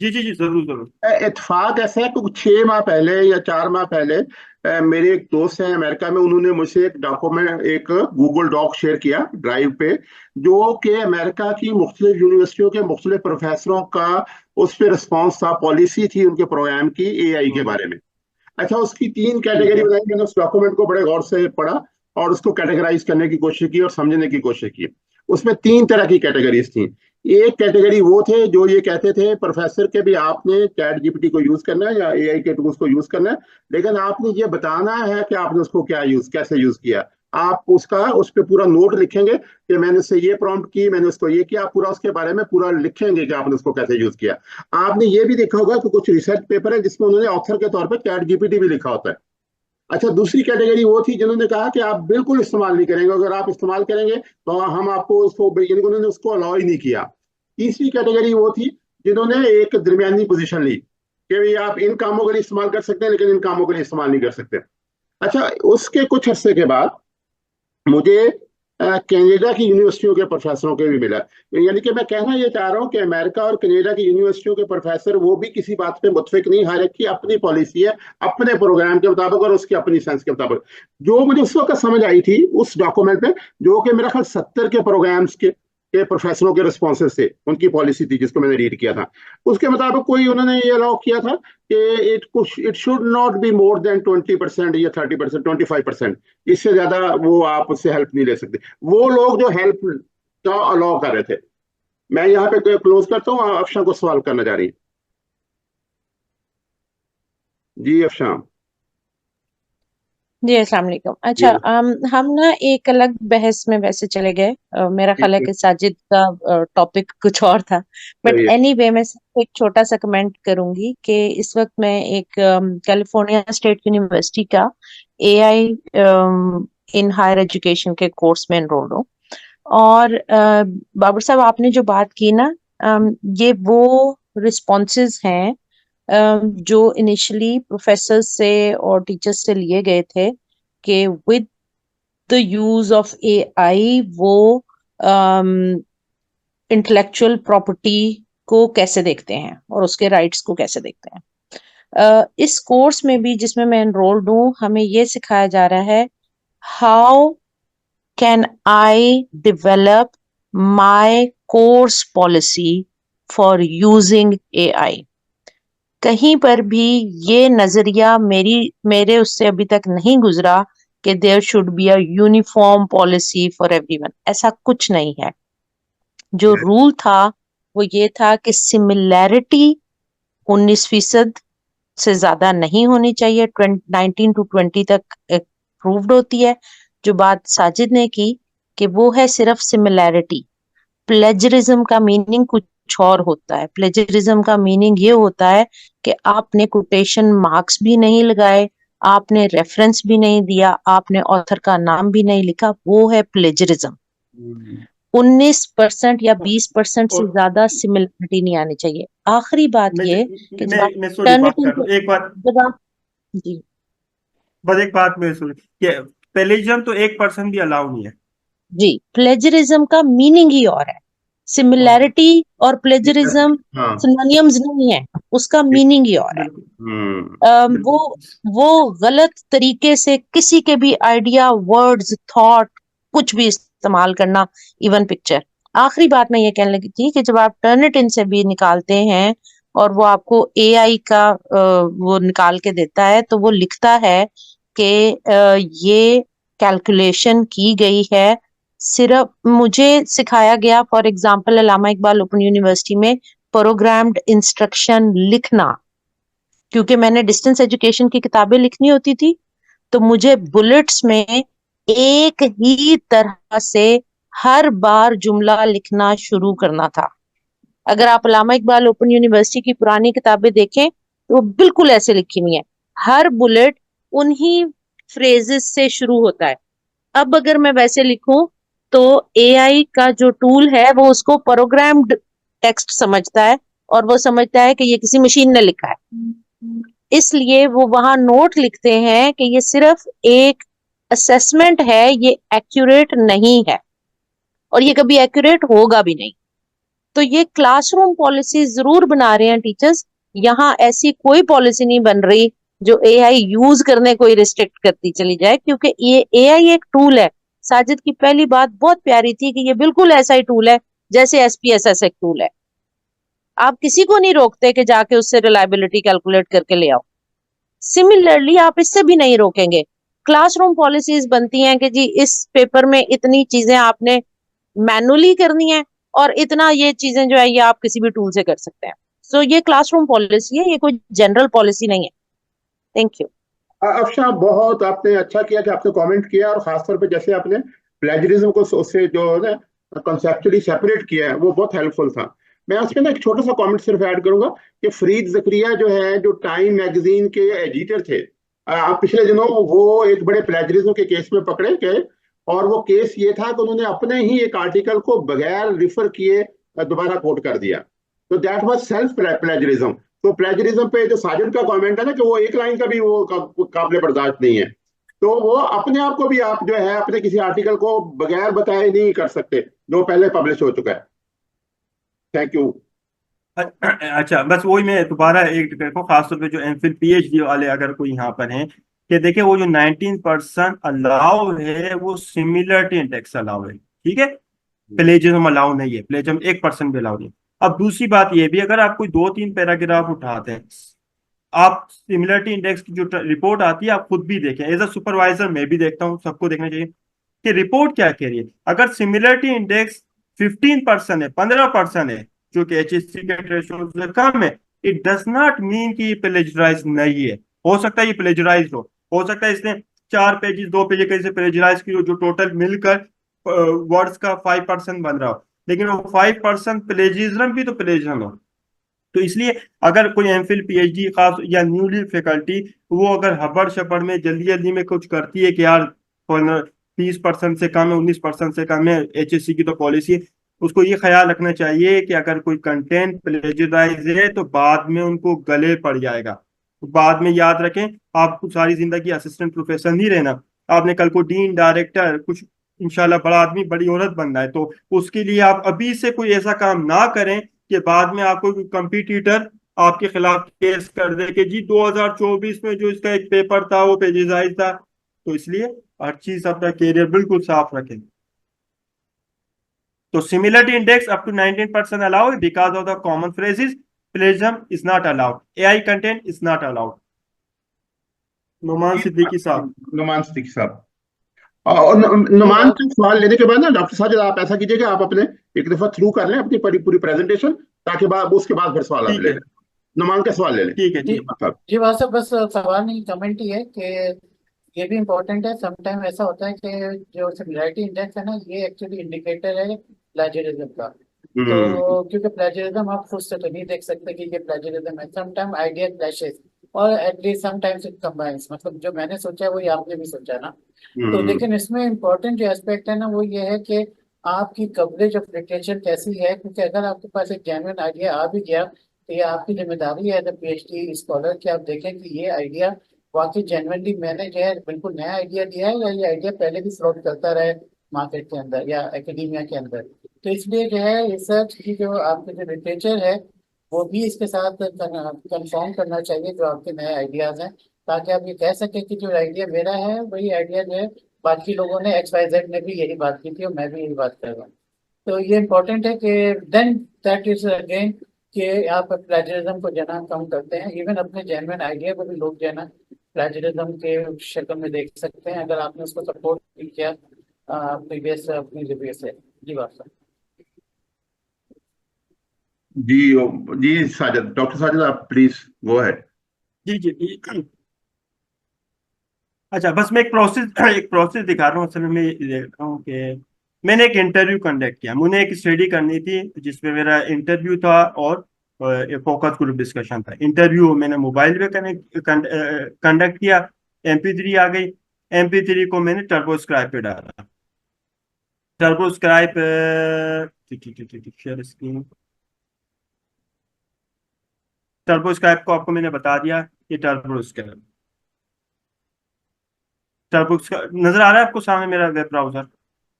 जी जी जी जरूर जरूर। इत्तेफाक ऐसा है कि 6 माह पहले या 4 माह पहले मेरे एक दोस्त हैं अमेरिका में, उन्होंने मुझसे एक डॉक्यूमेंट, एक गूगल डॉक शेयर किया ड्राइव पे, जो कि अमेरिका की मुख्तलिफ यूनिवर्सिटियों के मुख्तलिफ प्रोफेसरों का उस पर रिस्पॉन्स था, पॉलिसी थी उनके प्रोग्राम की AI के बारे में। अच्छा, उसकी 3 कैटेगरी बताई। मैंने उस डॉक्यूमेंट को बड़े गौर से पढ़ा और उसको कैटेगराइज करने की कोशिश की और समझने की कोशिश की। उसमें 3 तरह की कैटेगरीज थी। एक कैटेगरी वो थे जो ये कहते थे प्रोफेसर के भी आपने चैट GPT को यूज करना है या AI के टूल्स को यूज करना है, लेकिन आपने ये बताना है कि आपने उसको कैसे यूज किया। आप उस पर पूरा नोट लिखेंगे कि मैंने उससे ये प्रॉम्प्ट की, मैंने उसको ये किया, पूरा उसके बारे में पूरा लिखेंगे कि आपने उसको कैसे यूज किया। आपने ये भी देखा होगा कि कुछ रिसर्च पेपर है जिसमें उन्होंने ऑथर के तौर पर चैट GPT भी लिखा होता है। अच्छा, दूसरी कैटेगरी वो थी जिन्होंने कहा कि आप बिल्कुल इस्तेमाल नहीं करेंगे, अगर आप इस्तेमाल करेंगे तो हम आपको उसको, उन्होंने उसको अलाउ ही नहीं किया। तीसरी कैटेगरी वो थी जिन्होंने एक दरमियानी पोजीशन ली कि भाई आप इन कामों के लिए इस्तेमाल कर सकते हैं लेकिन इन कामों के लिए इस्तेमाल नहीं कर सकते। अच्छा, उसके कुछ अरसे के बाद मुझे कनाडा की यूनिवर्सिटियों के प्रोफेसरों के भी मिला। यानी कि मैं कहना ये चाह रहा हूँ कि अमेरिका और कनाडा की यूनिवर्सिटियों के प्रोफेसर वो भी किसी बात पे मुतफिक नहीं, हर एक की अपनी पॉलिसी है अपने प्रोग्राम के मुताबिक और उसकी अपनी सेंस के मुताबिक। जो मुझे उस वक्त समझ आई थी उस डॉक्यूमेंट पे, जो कि मेरा ख्याल 70 के प्रोग्राम्स के प्रोफेसरों के रिस्पॉन्सेस थे, उनकी पॉलिसी थी जिसको मैंने रीड किया था, उसके मुताबिक कोई उन्होंने ये अलाउ किया था कि it should not be more than 20% या 30%, 25%, इससे ज्यादा वो आप उससे हेल्प नहीं ले सकते। वो लोग जो हेल्प का अलाउ कर रहे थे। मैं यहाँ पे क्लोज करता हूँ, अफशां को सवाल करना जा रही है। जी अफशां। जी अस्सलाम वालेकुम। अच्छा, हम ना एक अलग बहस में वैसे चले गए। मेरा ख्याल है कि साजिद का टॉपिक कुछ और था, बट सही है। एनीवे मैं सिर्फ एक छोटा सा कमेंट करूंगी कि इस वक्त मैं एक कैलिफोर्निया स्टेट यूनिवर्सिटी का AI इन हायर एजुकेशन के कोर्स में एनरोल्ड हूँ। और बाबर साहब, आपने जो बात की ना, ये वो रिस्पॉन्सेज हैं जो इनिशियली प्रोफेसर से और टीचर्स से लिए गए थे कि with the use of AI वो इंटेलेक्चुअल प्रॉपर्टी को कैसे देखते हैं और उसके राइट्स को कैसे देखते हैं। इस कोर्स में भी जिसमें मैं एनरोल्ड हूँ, हमें ये सिखाया जा रहा है how can I develop my course policy for using AI। कहीं पर भी ये नजरिया मेरे उससे अभी तक नहीं गुजरा कि there should be a uniform policy for everyone. ऐसा कुछ नहीं है। जो रूल था वो ये था कि सिमिलैरिटी 19% से ज्यादा नहीं होनी चाहिए, 19 to 20 तक प्रूव्ड होती है। जो बात साजिद ने की कि वो है सिर्फ सिमिलैरिटी। प्लेजरिज्म का मीनिंग कुछ और होता है। प्लेजरिज्म का मीनिंग ये होता है कि आपने कोटेशन मार्क्स भी नहीं लगाए, आपने रेफरेंस भी नहीं दिया, आपने ऑथर का नाम भी नहीं लिखा, वो है प्लेजरिज्म। 19% या 20% से ज्यादा सिमिलरिटी नहीं आनी चाहिए। आखिरी बात ये कि मैं सॉरी बात कर रहा हूँ, एक बात जब आप जी बस एक बात मैं सुन कि प्लेजरिज्म तो 1% भी अलाउ नहीं है। जी प्लेजरिज्म का मीनिंग ही और है। सिमिलैरिटी और प्लेजरिज्म हाँ, सिनोनिम्स नहीं है, उसका मीनिंग ही और है। वो गलत तरीके से किसी के भी आइडिया, वर्ड्स, थॉट कुछ भी इस्तेमाल करना, इवन पिक्चर, आखिरी बात मैं ये कहने लगी थी कि जब आप टर्निटिन से भी निकालते हैं और वो आपको एआई का वो निकाल के देता है, तो वो लिखता है कि ये कैलकुलेशन की गई है, सिर्फ मुझे सिखाया गया for example Allama Iqbal open university में प्रोग्राम्ड इंस्ट्रक्शन लिखना, क्योंकि मैंने डिस्टेंस एजुकेशन की किताबें लिखनी होती थी, तो मुझे बुलेट्स में एक ही तरह से हर बार जुमला लिखना शुरू करना था। अगर आप अल्लामा इकबाल ओपन यूनिवर्सिटी की पुरानी किताबें देखें तो वो बिल्कुल ऐसे लिखी हुई है, हर बुलेट उन्हीं फ्रेजेस से शुरू होता है। अब अगर मैं वैसे लिखूं तो एआई का जो टूल है वो उसको प्रोग्राम्ड टेक्स्ट समझता है और वो समझता है कि ये किसी मशीन ने लिखा है, इसलिए वो वहां नोट लिखते हैं कि ये सिर्फ एक असेसमेंट है, ये एक्यूरेट नहीं है और ये कभी एक्यूरेट होगा भी नहीं। तो ये क्लासरूम पॉलिसी जरूर बना रहे हैं टीचर्स, यहाँ ऐसी कोई पॉलिसी नहीं बन रही जो एआई यूज करने को ही रिस्ट्रिक्ट करती चली जाए, क्योंकि ये एआई एक टूल है। साजिद की पहली बात बहुत प्यारी थी कि ये बिल्कुल ऐसा ही टूल है जैसे एसपीएसएस एक टूल है। आप किसी को नहीं रोकते कि जाके उससे रिलायबिलिटी कैलकुलेट करके ले आओ। सिमिलरली आप इससे भी नहीं रोकेंगे। क्लासरूम पॉलिसीज बनती हैं कि जी इस पेपर में इतनी चीजें आपने मैनुअली करनी है और इतना ये चीजें जो है ये आप किसी भी टूल से कर सकते हैं। सो ये क्लासरूम पॉलिसी है, ये कोई जनरल पॉलिसी नहीं है। Thank you. अफशा, बहुत आपने अच्छा किया कि आपने कमेंट किया, और खासतौर पे जैसे आपने प्लेजरिज्म को उससे जो है कंसेप्चुअली सेपरेट किया है वो बहुत हेल्पफुल था। मैं उसमें ना एक छोटा सा कमेंट सिर्फ ऐड करूंगा कि फरीद जकरिया जो है, जो टाइम मैगजीन के एडिटर थे, पिछले दिनों वो एक बड़े प्लेजरिज्म के केस में पकड़े गए, और वो केस ये था कि उन्होंने अपने ही एक आर्टिकल को बगैर रिफर किए दोबारा कोट कर दिया। तो दैट वाज सेल्फ प्लेजरिज्म। तो प्लेजरिज्म पे जो साजिद का कमेंट है ना कि वो एक लाइन का भी वो काबिल बर्दाश्त नहीं है, तो वो अपने आप को भी आप जो है अपने किसी आर्टिकल को बगैर बताए नहीं कर सकते जो पहले पब्लिश हो चुका है। Thank you. अच्छा, बस वही मैं दोबारा एक देखो, खासतौर पे जो एमफिल पीएचडी वाले अगर कोई यहाँ पर हैं, कि देखिए वो जो 19% अलाउ है वो सिमिलरिटी इंडेक्स अलाउ है, ठीक है, प्लेजिज्म अलाउ नहीं है, प्लेजिज्म 1% भी अलाउ नहीं है। अब दूसरी बात ये भी, अगर आप कोई 2-3 पैराग्राफ उठाते हैं, आप सिमिलरिटी इंडेक्स की जो रिपोर्ट आती है आप खुद भी देखें, एज अ सुपरवाइजर मैं भी देखता हूँ, सबको देखना चाहिए कि रिपोर्ट क्या कह रही है। अगर सिमिलरिटी इंडेक्स 15% है, 15% है, जो कि एचएससी के थ्रेशोल्ड से कम है, इट डज नॉट मीन कि ये प्लेजराइज नहीं है। हो सकता है ये प्लेजराइज हो सकता है इसने 4 पेजेस 2 पेज कहीं से प्लेजराइज की, जो टोटल मिलकर वर्ड्स का 5% बन रहा हो, लेकिन वो 5% प्लेजिज्म भी तो प्लेजिज्म हो। तो इसलिए अगर कोई एमफिल पीएचडी खास या न्यूली फैकल्टी वो अगर हबड़ शबड़ में जल्दी जल्दी में कुछ करती है कि यार 30% से कम है, 19% से कम है, एचएससी की तो पॉलिसी, उसको ये ख्याल रखना चाहिए कि अगर कोई कंटेंट प्लेजराइज है तो बाद में उनको गले पड़ जाएगा। तो बाद में याद रखें, आपको सारी जिंदगी असिस्टेंट प्रोफेसर नहीं रहना, आपने कल को डीन डायरेक्टर कुछ इंशाल्लाह बड़ा आदमी बड़ी औरत बनना है, तो उसके लिए आप अभी से कोई ऐसा काम ना करें कि बाद में आपको कंपटीटर आपके खिलाफ केस कर दे कि जी 2024 में जो इसका एक पेपर था वो प्लेजराइज था। तो इसलिए हर चीज अपना कैरियर बिल्कुल साफ रखें। तो similarity index up to 19% allowed because of the common phrases, plagiarism is not allowed, AI content is not allowed. Numan Siddiqui साहब। और नुमान का सवाल लेने के बाद ना डॉक्टर साजिद आप ऐसा कीजिएगा, आप अपने एक दफा थ्रू कर लें अपनी पूरी प्रेजेंटेशन, ताकि बाद उसके बाद फिर सवाल आप ले लें। नुमान का सवाल ले लें। ठीक है जी जी वासफ, बस सवाल नहीं कमेंट ही है कि ये भी इम्पोर्टेंट है। समटाइम ऐसा होता है कि जो सिमिलरिटी इंडेक्स है ना, ये एक्चुअली इंडिकेटर है प्लेजरिज्म का। तो क्योंकि प्लेजरिज्म आप खुद से तो नहीं देख सकते कि ये प्लेजरिज्म है, समटाइम आइडिया क्लैशेस और एटलीस्ट समटाइम्स इट कंबाइंस, मतलब जो मैंने सोचा है वही आपने भी सोचा ना। तो लेकिन इसमें इम्पोर्टेंट जो एस्पेक्ट है ना वो ये है कि आपकी कवरेज ऑफ लिटरेचर कैसी है, क्योंकि अगर आपके पास एक जेन्युइन आइडिया आ भी गया तो ये आपकी जिम्मेदारी है एज अ पीएचडी स्कॉलर कि आप देखें कि ये आइडिया वाकई जेन्युइनली मैंने जो है बिल्कुल नया आइडिया दिया है या ये आइडिया पहले भी फ्लोट करता रहे मार्केट के अंदर या एकेडमिया के अंदर। तो इसलिए जो है रिसर्च की जो आपके जो लिटरेचर है वो भी इसके साथ कंफर्म करना चाहिए जो आपके नए आइडियाज हैं, ताकि आप ये कह सकें कि जो आइडिया मेरा है वही आइडिया जो है बाकी लोगों ने XYZ ने भी यही बात की थी और मैं भी यही बात कर रहा हूँ। तो ये इम्पोर्टेंट है कि देन दैट इज अगेन कि आप प्लेजरिज्म को जना कम करते हैं। इवन अपने जेन्युइन आइडिया को भी लोग जना प्लेजरिज्म के शक्ल में देख सकते हैं अगर आपने उसको सपोर्ट किया प्रीवियस अपनी रिव्यू से। जी बात सर। जी जी साजिद, डॉक्टर साजिद आप प्लीज गो अहेड। जी जी जी। अच्छा, बस मैं एक प्रोसेस दिखा रहा हूँ। असल में मैं ये देख रहा हूँ कि मैंने एक इंटरव्यू कंडक्ट किया। मुझे एक स्टडी करनी थी जिसमें मेरा इंटरव्यू था और फोकस ग्रुप डिस्कशन था। इंटरव्यू मैंने मोबाइल पे कंडक्ट किया। MP3 आ गई। MP3 को मैंने टर्बोस्क्राइब पे डाला। टर्बोस्क्राइब शेयर स्क्रीन। टर्बोस्क्राइब को आपको मैंने बता दिया कि टर्बोस्क्राइब नजर आ रहा है आपको सामने मेरा वेब ब्राउजर?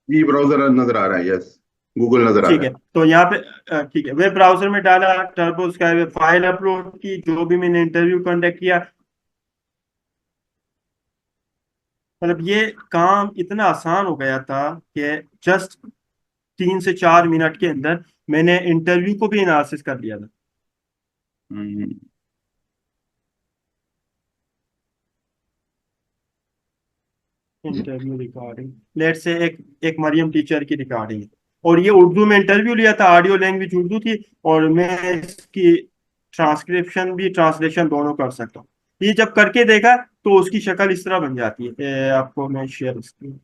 जी ब्राउजर नजर आ रहा है, यस गूगल नजर आ ठीक रहा है, है। तो यहाँ पे ठीक है, वेब ब्राउजर में डाला, टर्बो स्काई में फाइल अपलोड की, जो भी मैंने इंटरव्यू कंडक्ट किया। मतलब ये काम इतना आसान हो गया था कि जस्ट 3 से 4 मिनट के अंदर मैंने इंटरव्यू को भी एनालिसिस कर लिया था। हम्म, इंटरव्यू रिकॉर्डिंग, लेट से एक मरियम टीचर की रिकॉर्डिंग है, और ये उर्दू में इंटरव्यू लिया था। ऑडियो लैंग्वेज उर्दू थी, और मैं इसकी ट्रांसक्रिप्शन भी ट्रांसलेशन दोनों कर सकता हूँ। ये जब करके देखा तो उसकी शक्ल इस तरह बन जाती है। आपको मैं शेयर स्क्रीन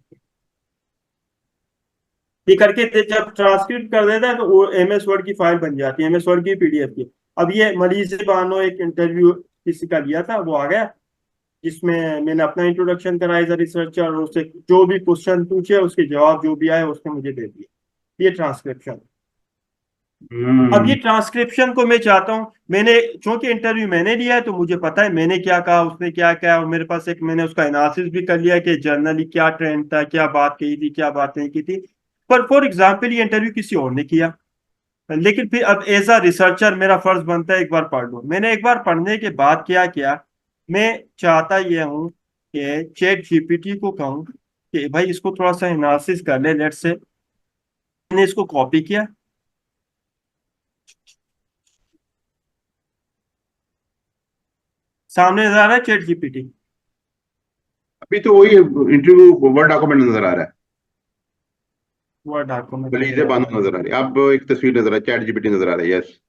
ये करके जब ट्रांसक्रिप्ट कर देता है तो वो MS वर्ड की फाइल बन जाती है, MS वर्ड की PDF की। अब ये मरीज बानो एक इंटरव्यू किसी का लिया था, वो आ गया, जिसमें मैंने अपना इंट्रोडक्शन करा एज अ रिसर्चर, और उससे जो भी क्वेश्चन पूछे उसके जवाब जो भी आए उसने मुझे दे दिए। ये ट्रांसक्रिप्शन। अब ये ट्रांसक्रिप्शन को मैं चाहता हूँ, मैंने चूंकि इंटरव्यू मैंने लिया है तो मुझे पता है मैंने क्या कहा, उसने क्या कहा, और मेरे पास एक मैंने उसका एनालिसिस भी कर लिया कि जर्नली क्या ट्रेंड था, क्या बात कही थी, क्या बात नहीं की थी। पर फॉर एग्जाम्पल ये इंटरव्यू किसी और ने किया, लेकिन फिर अब एज अ रिसर्चर मेरा फर्ज बनता है एक बार पढ़ लूं। मैंने एक बार पढ़ने के बाद क्या किया, मैं चाहता यह हूं कि चैट GPT को कहूं कि भाई इसको थोड़ा सा एनालिसिस कर ले। लेट से मैंने इसको कॉपी किया, सामने नजर आ रहा है चैट GPT। अभी तो वही इंटरव्यू वर्ड डॉक्यूमेंट नजर आ रहा है, वर्ड डॉक्यूमेंट मरीज नजर आ बानो रहा है, नजर आ रही है, अब एक तस्वीर नजर आ रही है, चैट जीपीटी नजर आ रहा है, यस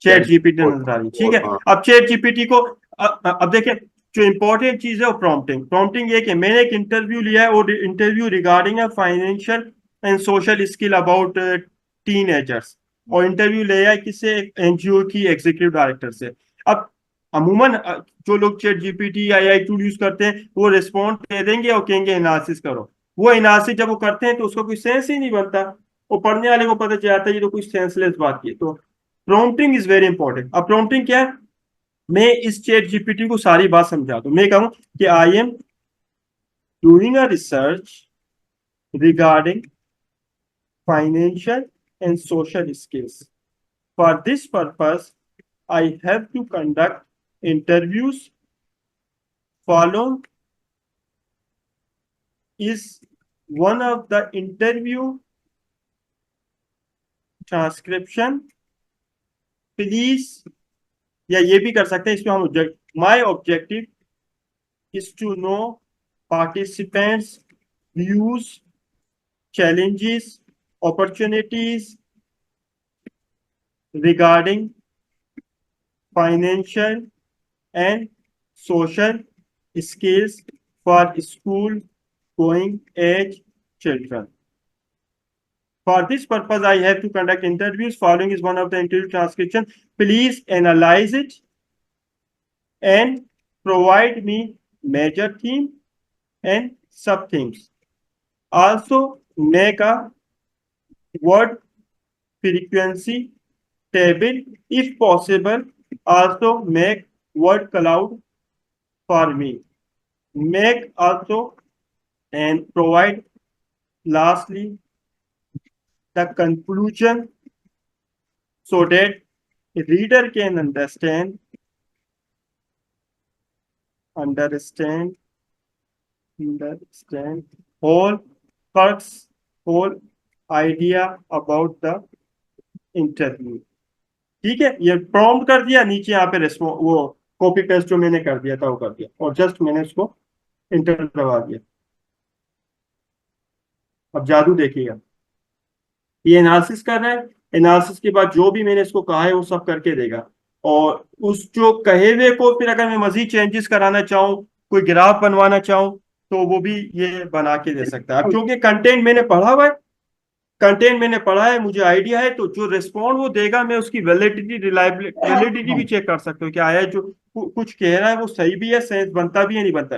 चैट चैट GPT और, नजर आ रही है। ठीक है, हाँ। अब चैट GPT को अब देखिए, जो इंपॉर्टेंट चीज है वो प्रॉम्प्टिंग। प्रॉम्प्टिंग ये कि मैंने एक इंटरव्यू लिया है, और interview regarding a financial and social skill about teenagers, और इंटरव्यू लिया है किससे, एक NGO की एग्जीक्यूटिव डायरेक्टर से। अब अमूमन जो लोग चैट GPT या AI टूल यूज करते हैं वो रिस्पॉन्ड दे देंगे और कहेंगे एनालिसिस करो। वो एनालिसिस जब वो करते हैं तो उसका कोई सेंस ही नहीं बनता, वो पढ़ने वाले को पता चलता है ये तो कुछ सेंसलेस बात की। तो प्रॉम्प्टिंग इज वेरी इंपॉर्टेंट। अब प्रॉम्प्टिंग क्या है, मैं इस चैट GPT को सारी बात समझा दूं। मैं कहूं कि I am doing a research regarding financial and social skills. For this purpose I have to conduct interviews. Follow is one of the interview transcription. Please, या ये भी कर सकते हैं इसमें हम, my objective is to know participants' views, challenges, opportunities regarding financial and social skills for school going age children. For this purpose, I have to conduct interviews. Following is one of the interview transcription. Please analyze it and provide me major theme and sub themes. Also make a word frequency table if possible. Also make word cloud for me. Make also and provide lastly the conclusion so that reader can understand understand whole perks, whole idea about the interview. ठीक है, ये prompt कर दिया, नीचे यहाँ पे response वो copy paste जो मैंने कर दिया था वो कर दिया, और जस्ट मैंने उसको इंटर करवा दिया। अब जादू देखिएगा, ये एनालिसिस कर रहा है, एनालिसिस के बाद जो भी मैंने इसको कहा है वो सब करके देगा। और उस जो कहे हुए को फिर अगर मैं मजीद चेंजेस कराना चाहूँ, कोई ग्राफ बनवाना चाहूँ, तो वो भी ये बना के दे सकता है। अब क्योंकि कंटेंट मैंने पढ़ा हुआ है, कंटेंट मैंने पढ़ा है, मुझे आइडिया है, तो जो रिस्पॉन्ड वो देगा मैं उसकी वैलिडिटी भी चेक कर सकता हूँ कि आया जो कुछ कह रहा है वो सही भी है, सेंस बनता भी है, नहीं बनता।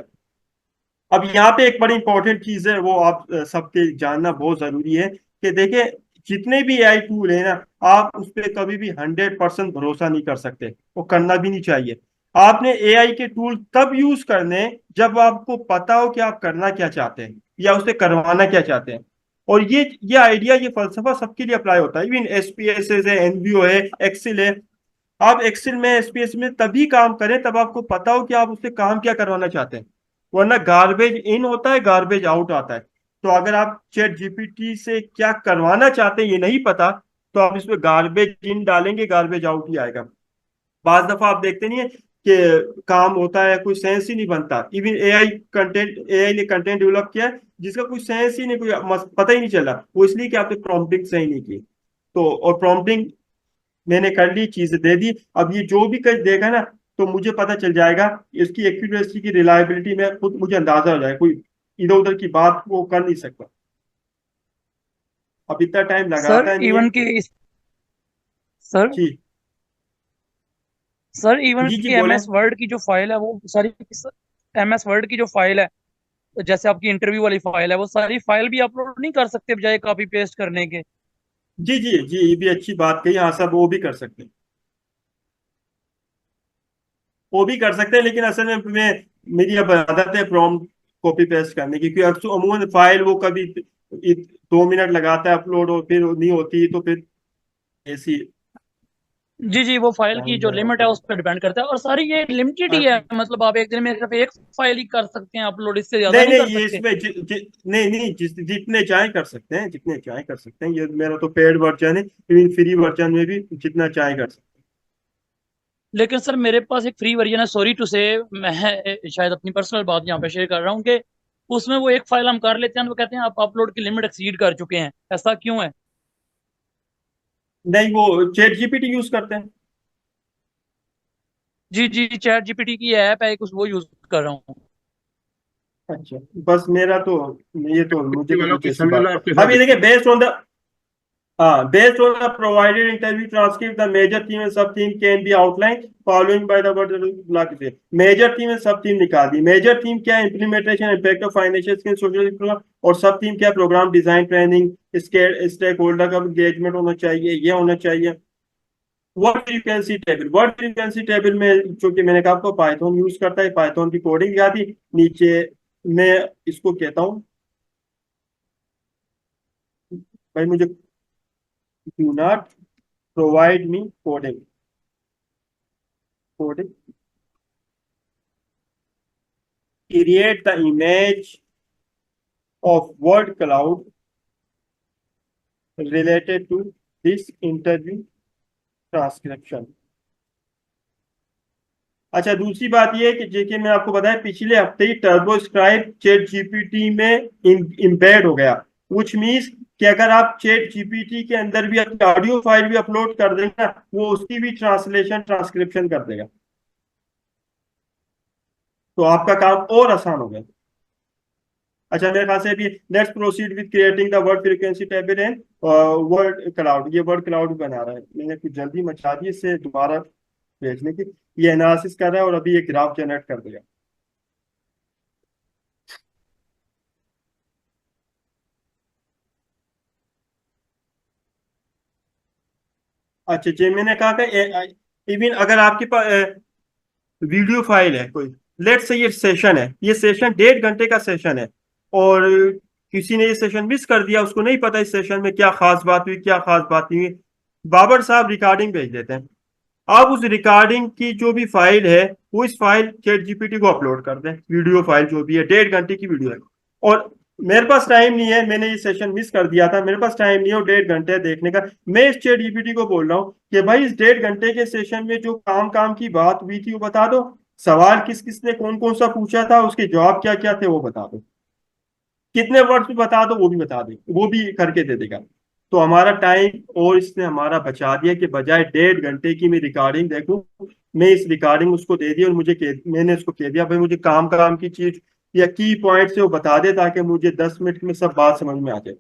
अब यहाँ पे एक बड़ी इंपॉर्टेंट चीज है, वो आप सबके जानना बहुत जरूरी है कि देखिए जितने भी एआई टूल है ना, आप उस पर कभी भी 100% भरोसा नहीं कर सकते, वो करना भी नहीं चाहिए। आपने एआई के टूल तब यूज करने जब आपको पता हो कि आप करना क्या चाहते हैं या उसे करवाना क्या चाहते हैं। और ये आइडिया, ये फलसफा सबके लिए अप्लाई होता है। इवन एसपीएस है, एनवीओ है, एक्सेल है। आप एक्सेल में, एसपीएस में तभी काम करें तब आपको पता हो कि आप उससे काम क्या करवाना चाहते हैं, वरना गार्बेज इन होता है, गार्बेज आउट आता है। तो अगर आप चैट जीपीटी से क्या करवाना चाहते हैं ये नहीं पता, तो आप इसमें गार्बेज इन डालेंगे, गार्बेज आउट ही आएगा। बाज दफा आप देखते नहीं है कि काम होता है, कोई सेंस ही नहीं बनता। इवन एआई ने कंटेंट डेवलप किया है जिसका कोई सेंस ही नहीं, कोई पता ही नहीं चला, वो इसलिए कि आपने प्रॉम्प्टिंग सही नहीं की। तो और प्रॉम्प्टिंग मैंने कर ली, चीजें दे दी। अब ये जो भी कर देगा ना, तो मुझे पता चल जाएगा इसकी एक्यूरेसी की, रिलायबिलिटी में खुद मुझे अंदाजा हो जाएगा, कोई इधर उधर की बात वो कर नहीं सकता। अब इतना टाइम सर लगाता नहीं है। इवन के सर जी सर इवन जी जी की बोले। एमएस वर्ड की जो फाइल है वो सारी, एमएस वर्ड की जो फाइल है, जैसे आपकी इंटरव्यू वाली फाइल है, वो सारी फाइल भी अपलोड नहीं कर सकते बजाय कॉपी पेस्ट करने के? जी जी जी, ये भी अच्छी बात कही। हाँ, सब वो भी कर सकते हैं, वो भी कर सकते हैं, लेकिन असल में मेरी अब आदत है प्रॉम्प्ट कॉपी पेस्ट करने की, क्योंकि अक्सर अमूमन फाइल वो कभी 2 मिनट लगाता है अपलोड, और फिर नहीं होती, तो फिर ऐसी जी जी, वो फाइल की टाइम जो ज़ाया लिमिट होता है है। उस पर डिपेंड करता है, और सारी ये लिमिटेड ही है, हाँ, मतलब आप एक दिन में सिर्फ एक फाइल ही कर सकते हैं अपलोड, इससे ज्यादा नहीं नहीं नहीं, कर ये सकते। इसमें नहीं नहीं, जितने चाहे कर सकते हैं, जितने चाहे कर सकते हैं। ये मेरा तो पेड वर्जन है, इवन फ्री वर्जन में भी जितना चाहे कर सकते लेकिन सर मेरे पास एक फ्री वर्जन है, सॉरी टू से, मैं शायद अपनी पर्सनल बात यहाँ पे शेयर कर रहा हूँ कि उसमें वो एक फाइल हम कर लेते हैं तो वो कहते हैं आप अपलोड की लिमिट एक्सीड कर चुके हैं। ऐसा क्यों है? हैं। नहीं, वो चैट जीपीटी यूज करते हैं। जी जी, चैट जीपीटी की ऐप है एक, वो यूज कर रहा हूँ। अच्छा, बस मेरा तो, ये तो मुझे तो वालों कुछ की ऐसी समझ लो बात। आपके अब साथ। ये देखिए, based on the provided interview transcript, the major theme and sub theme can be outlined following by the word block से। major theme and sub theme निकाल दी। major theme क्या है? implementation impact of financial skills social program, और सब theme क्या? Program design, training, stakeholder का engagement होना चाहिए, ये होना चाहिए। Word frequency table, word frequency table में चूंकि मैंने कहा आपको पाइथन यूज करता है, पाइथन की कोडिंग क्या थी नीचे, मैं इसको कहता हूँ भाई मुझे do not provide me coding, create the image of word cloud related to this interview transcription। अच्छा, दूसरी बात यह है कि जेके मैं आपको बताया पिछले हफ्ते ही टर्बो स्क्राइब चैट जीपीटी में इम्बेड हो गया, विच मीन्स कि अगर आप चैट जीपीटी के अंदर भी अपनी ऑडियो फाइल भी अपलोड कर देंगे ना, वो उसकी भी ट्रांसलेशन ट्रांसक्रिप्शन कर देगा, तो आपका काम और आसान हो गया। अच्छा, मेरे ख्याल से अभी let's proceed with creating the word frequency table and word cloud. ये वर्ड क्लाउड बना रहा है, मैंने कुछ जल्दी मचा दी इससे दोबारा भेजने की। ये एनालिसिस कर रहा है और अभी ये ग्राफ जनरेट कर देगा। अच्छा जी, मैंने कहा कि इवन अगर आपके पास वीडियो फाइल है कोई, लेट से ये सेशन है, ये सेशन 1.5 घंटे का सेशन है, और किसी ने ये सेशन मिस कर दिया, उसको नहीं पता इस सेशन में क्या खास बात हुई, क्या खास बात नहीं हुई, बाबर साहब रिकॉर्डिंग भेज देते हैं। आप उस रिकॉर्डिंग की जो भी फाइल है, वो इस फाइल चैट जीपीटी को अपलोड कर दें, वीडियो फाइल जो भी है, 1.5 घंटे की वीडियो है, और मेरे पास टाइम नहीं है, मैंने ये सेशन मिस कर दिया था, मेरे पास टाइम नहीं है वो 1.5 घंटे देखने का। मैं इस चैट जीपीटी को बोल रहा हूँ कि भाई इस 1.5 घंटे के सेशन में जो काम की बात हुई थी वो बता दो, सवाल किस किस ने कौन कौन सा पूछा था, उसके जवाब क्या क्या थे वो बता दो, कितने वर्ड्स में बता दो वो भी बता दे, वो भी करके दे देगा। तो हमारा टाइम और इसने हमारा बचा दिया कि बजाय 1.5 घंटे की मैं रिकॉर्डिंग देखूं, मैं इस रिकॉर्डिंग उसको दे दी और मैंने उसको कह दिया भाई मुझे काम की चीज या की पॉइंट से वो बता दे ताकि मुझे 10 मिनट में सब बात समझ में आ जाए।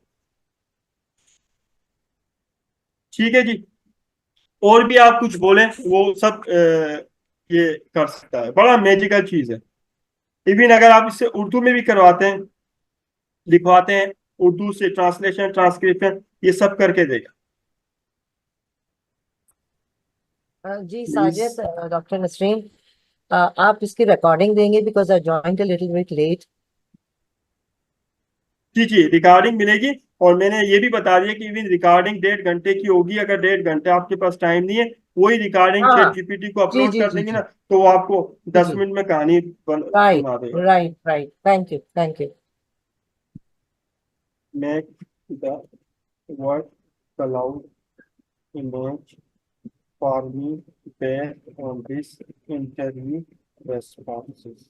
ठीक है जी। और भी आप कुछ बोलें, वो सब ये कर सकता है, बड़ा मैजिकल चीज है। इवन अगर आप इससे उर्दू में भी करवाते हैं, लिखवाते हैं, उर्दू से ट्रांसलेशन ट्रांसक्रिप्शन ये सब करके देगा। जी प्लीज। साजिद, डॉक्टर नसरीन, आप इसकी रिकॉर्डिंग देंगे because I joined a little bit late. जी जी, रिकॉर्डिंग मिलेगी। और मैंने ये भी बता दिया कि इवन रिकॉर्डिंग 1.5 घंटे की होगी, अगर 1.5 घंटे आपके पास टाइम नहीं है, वही रिकॉर्डिंग हाँ चैट हाँ, जीपीटी को जी अपलोड जी कर जी देंगे जी ना, तो वो आपको जी 10 जी, मिनट में कहानी राइट सुना देगा। Right right, thank you thank you. Make the word cloud image for me based on this interview responses.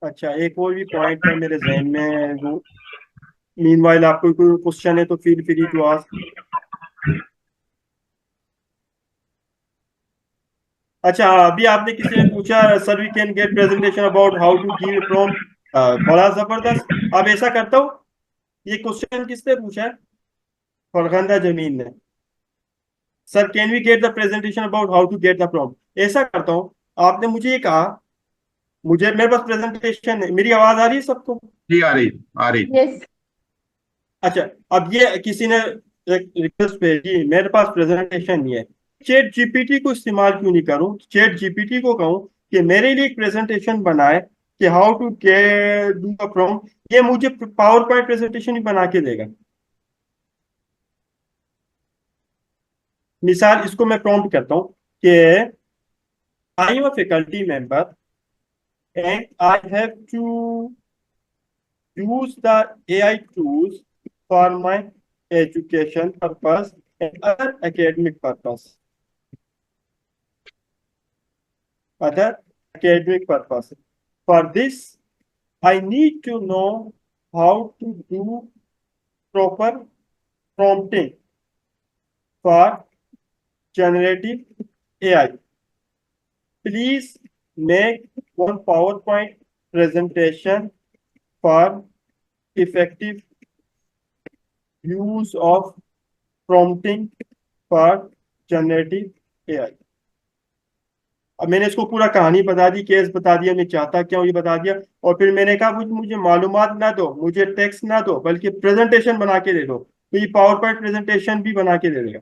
अच्छा, एक और भी पॉइंट है मेरे जहन में, वो मीनवाइल आपको कोई क्वेश्चन है तो फील फ्री टू आस्क। अच्छा, अभी आपने किसी ने पूछा sir we can get presentation about how to give prompt, बड़ा जबरदस्त। अब ऐसा करता हूँ, ये क्वेश्चन किसने पूछा है? फरगंदा जमीन ने। Sir can we get the presentation about how to get the prompt. ऐसा करता हूँ, आपने मुझे ये कहा, मुझे मेरे पास प्रेजेंटेशन है, मेरी आवाज आ रही है सबको? जी आ रही, आ रही। यस। अच्छा, अब ये किसी ने एक रिक्वेस्ट भेजी, मेरे पास प्रेजेंटेशन नहीं है, चैट जीपीटी को इस्तेमाल क्यों नहीं करूं? चैट जीपीटी को कहूं कि मेरे लिए एक प्रेजेंटेशन बनाए कि how to get do the prompt, ये मुझे पावर पॉइंट प्रेजेंटेशन ही बना के देगा। मिसाल इसको मैं प्रॉम्प्ट करता हूं कि I am a faculty member and I have to use the AI tools for my education purpose and other academic purpose. Other academic purpose. For this, I need to know how to do proper prompting for generative AI. Please make one PowerPoint presentation for effective use of prompting for generative AI। अब मैंने इसको पूरा कहानी बता दी, case बता दिया, मैं चाहता क्या हूँ ये बता दिया, और फिर मैंने कहा मुझे मालूमात ना दो, मुझे टेक्स्ट ना दो, बल्कि प्रेजेंटेशन बना के दे दो। तो ये पावर पॉइंट प्रेजेंटेशन भी बना के दे देगा,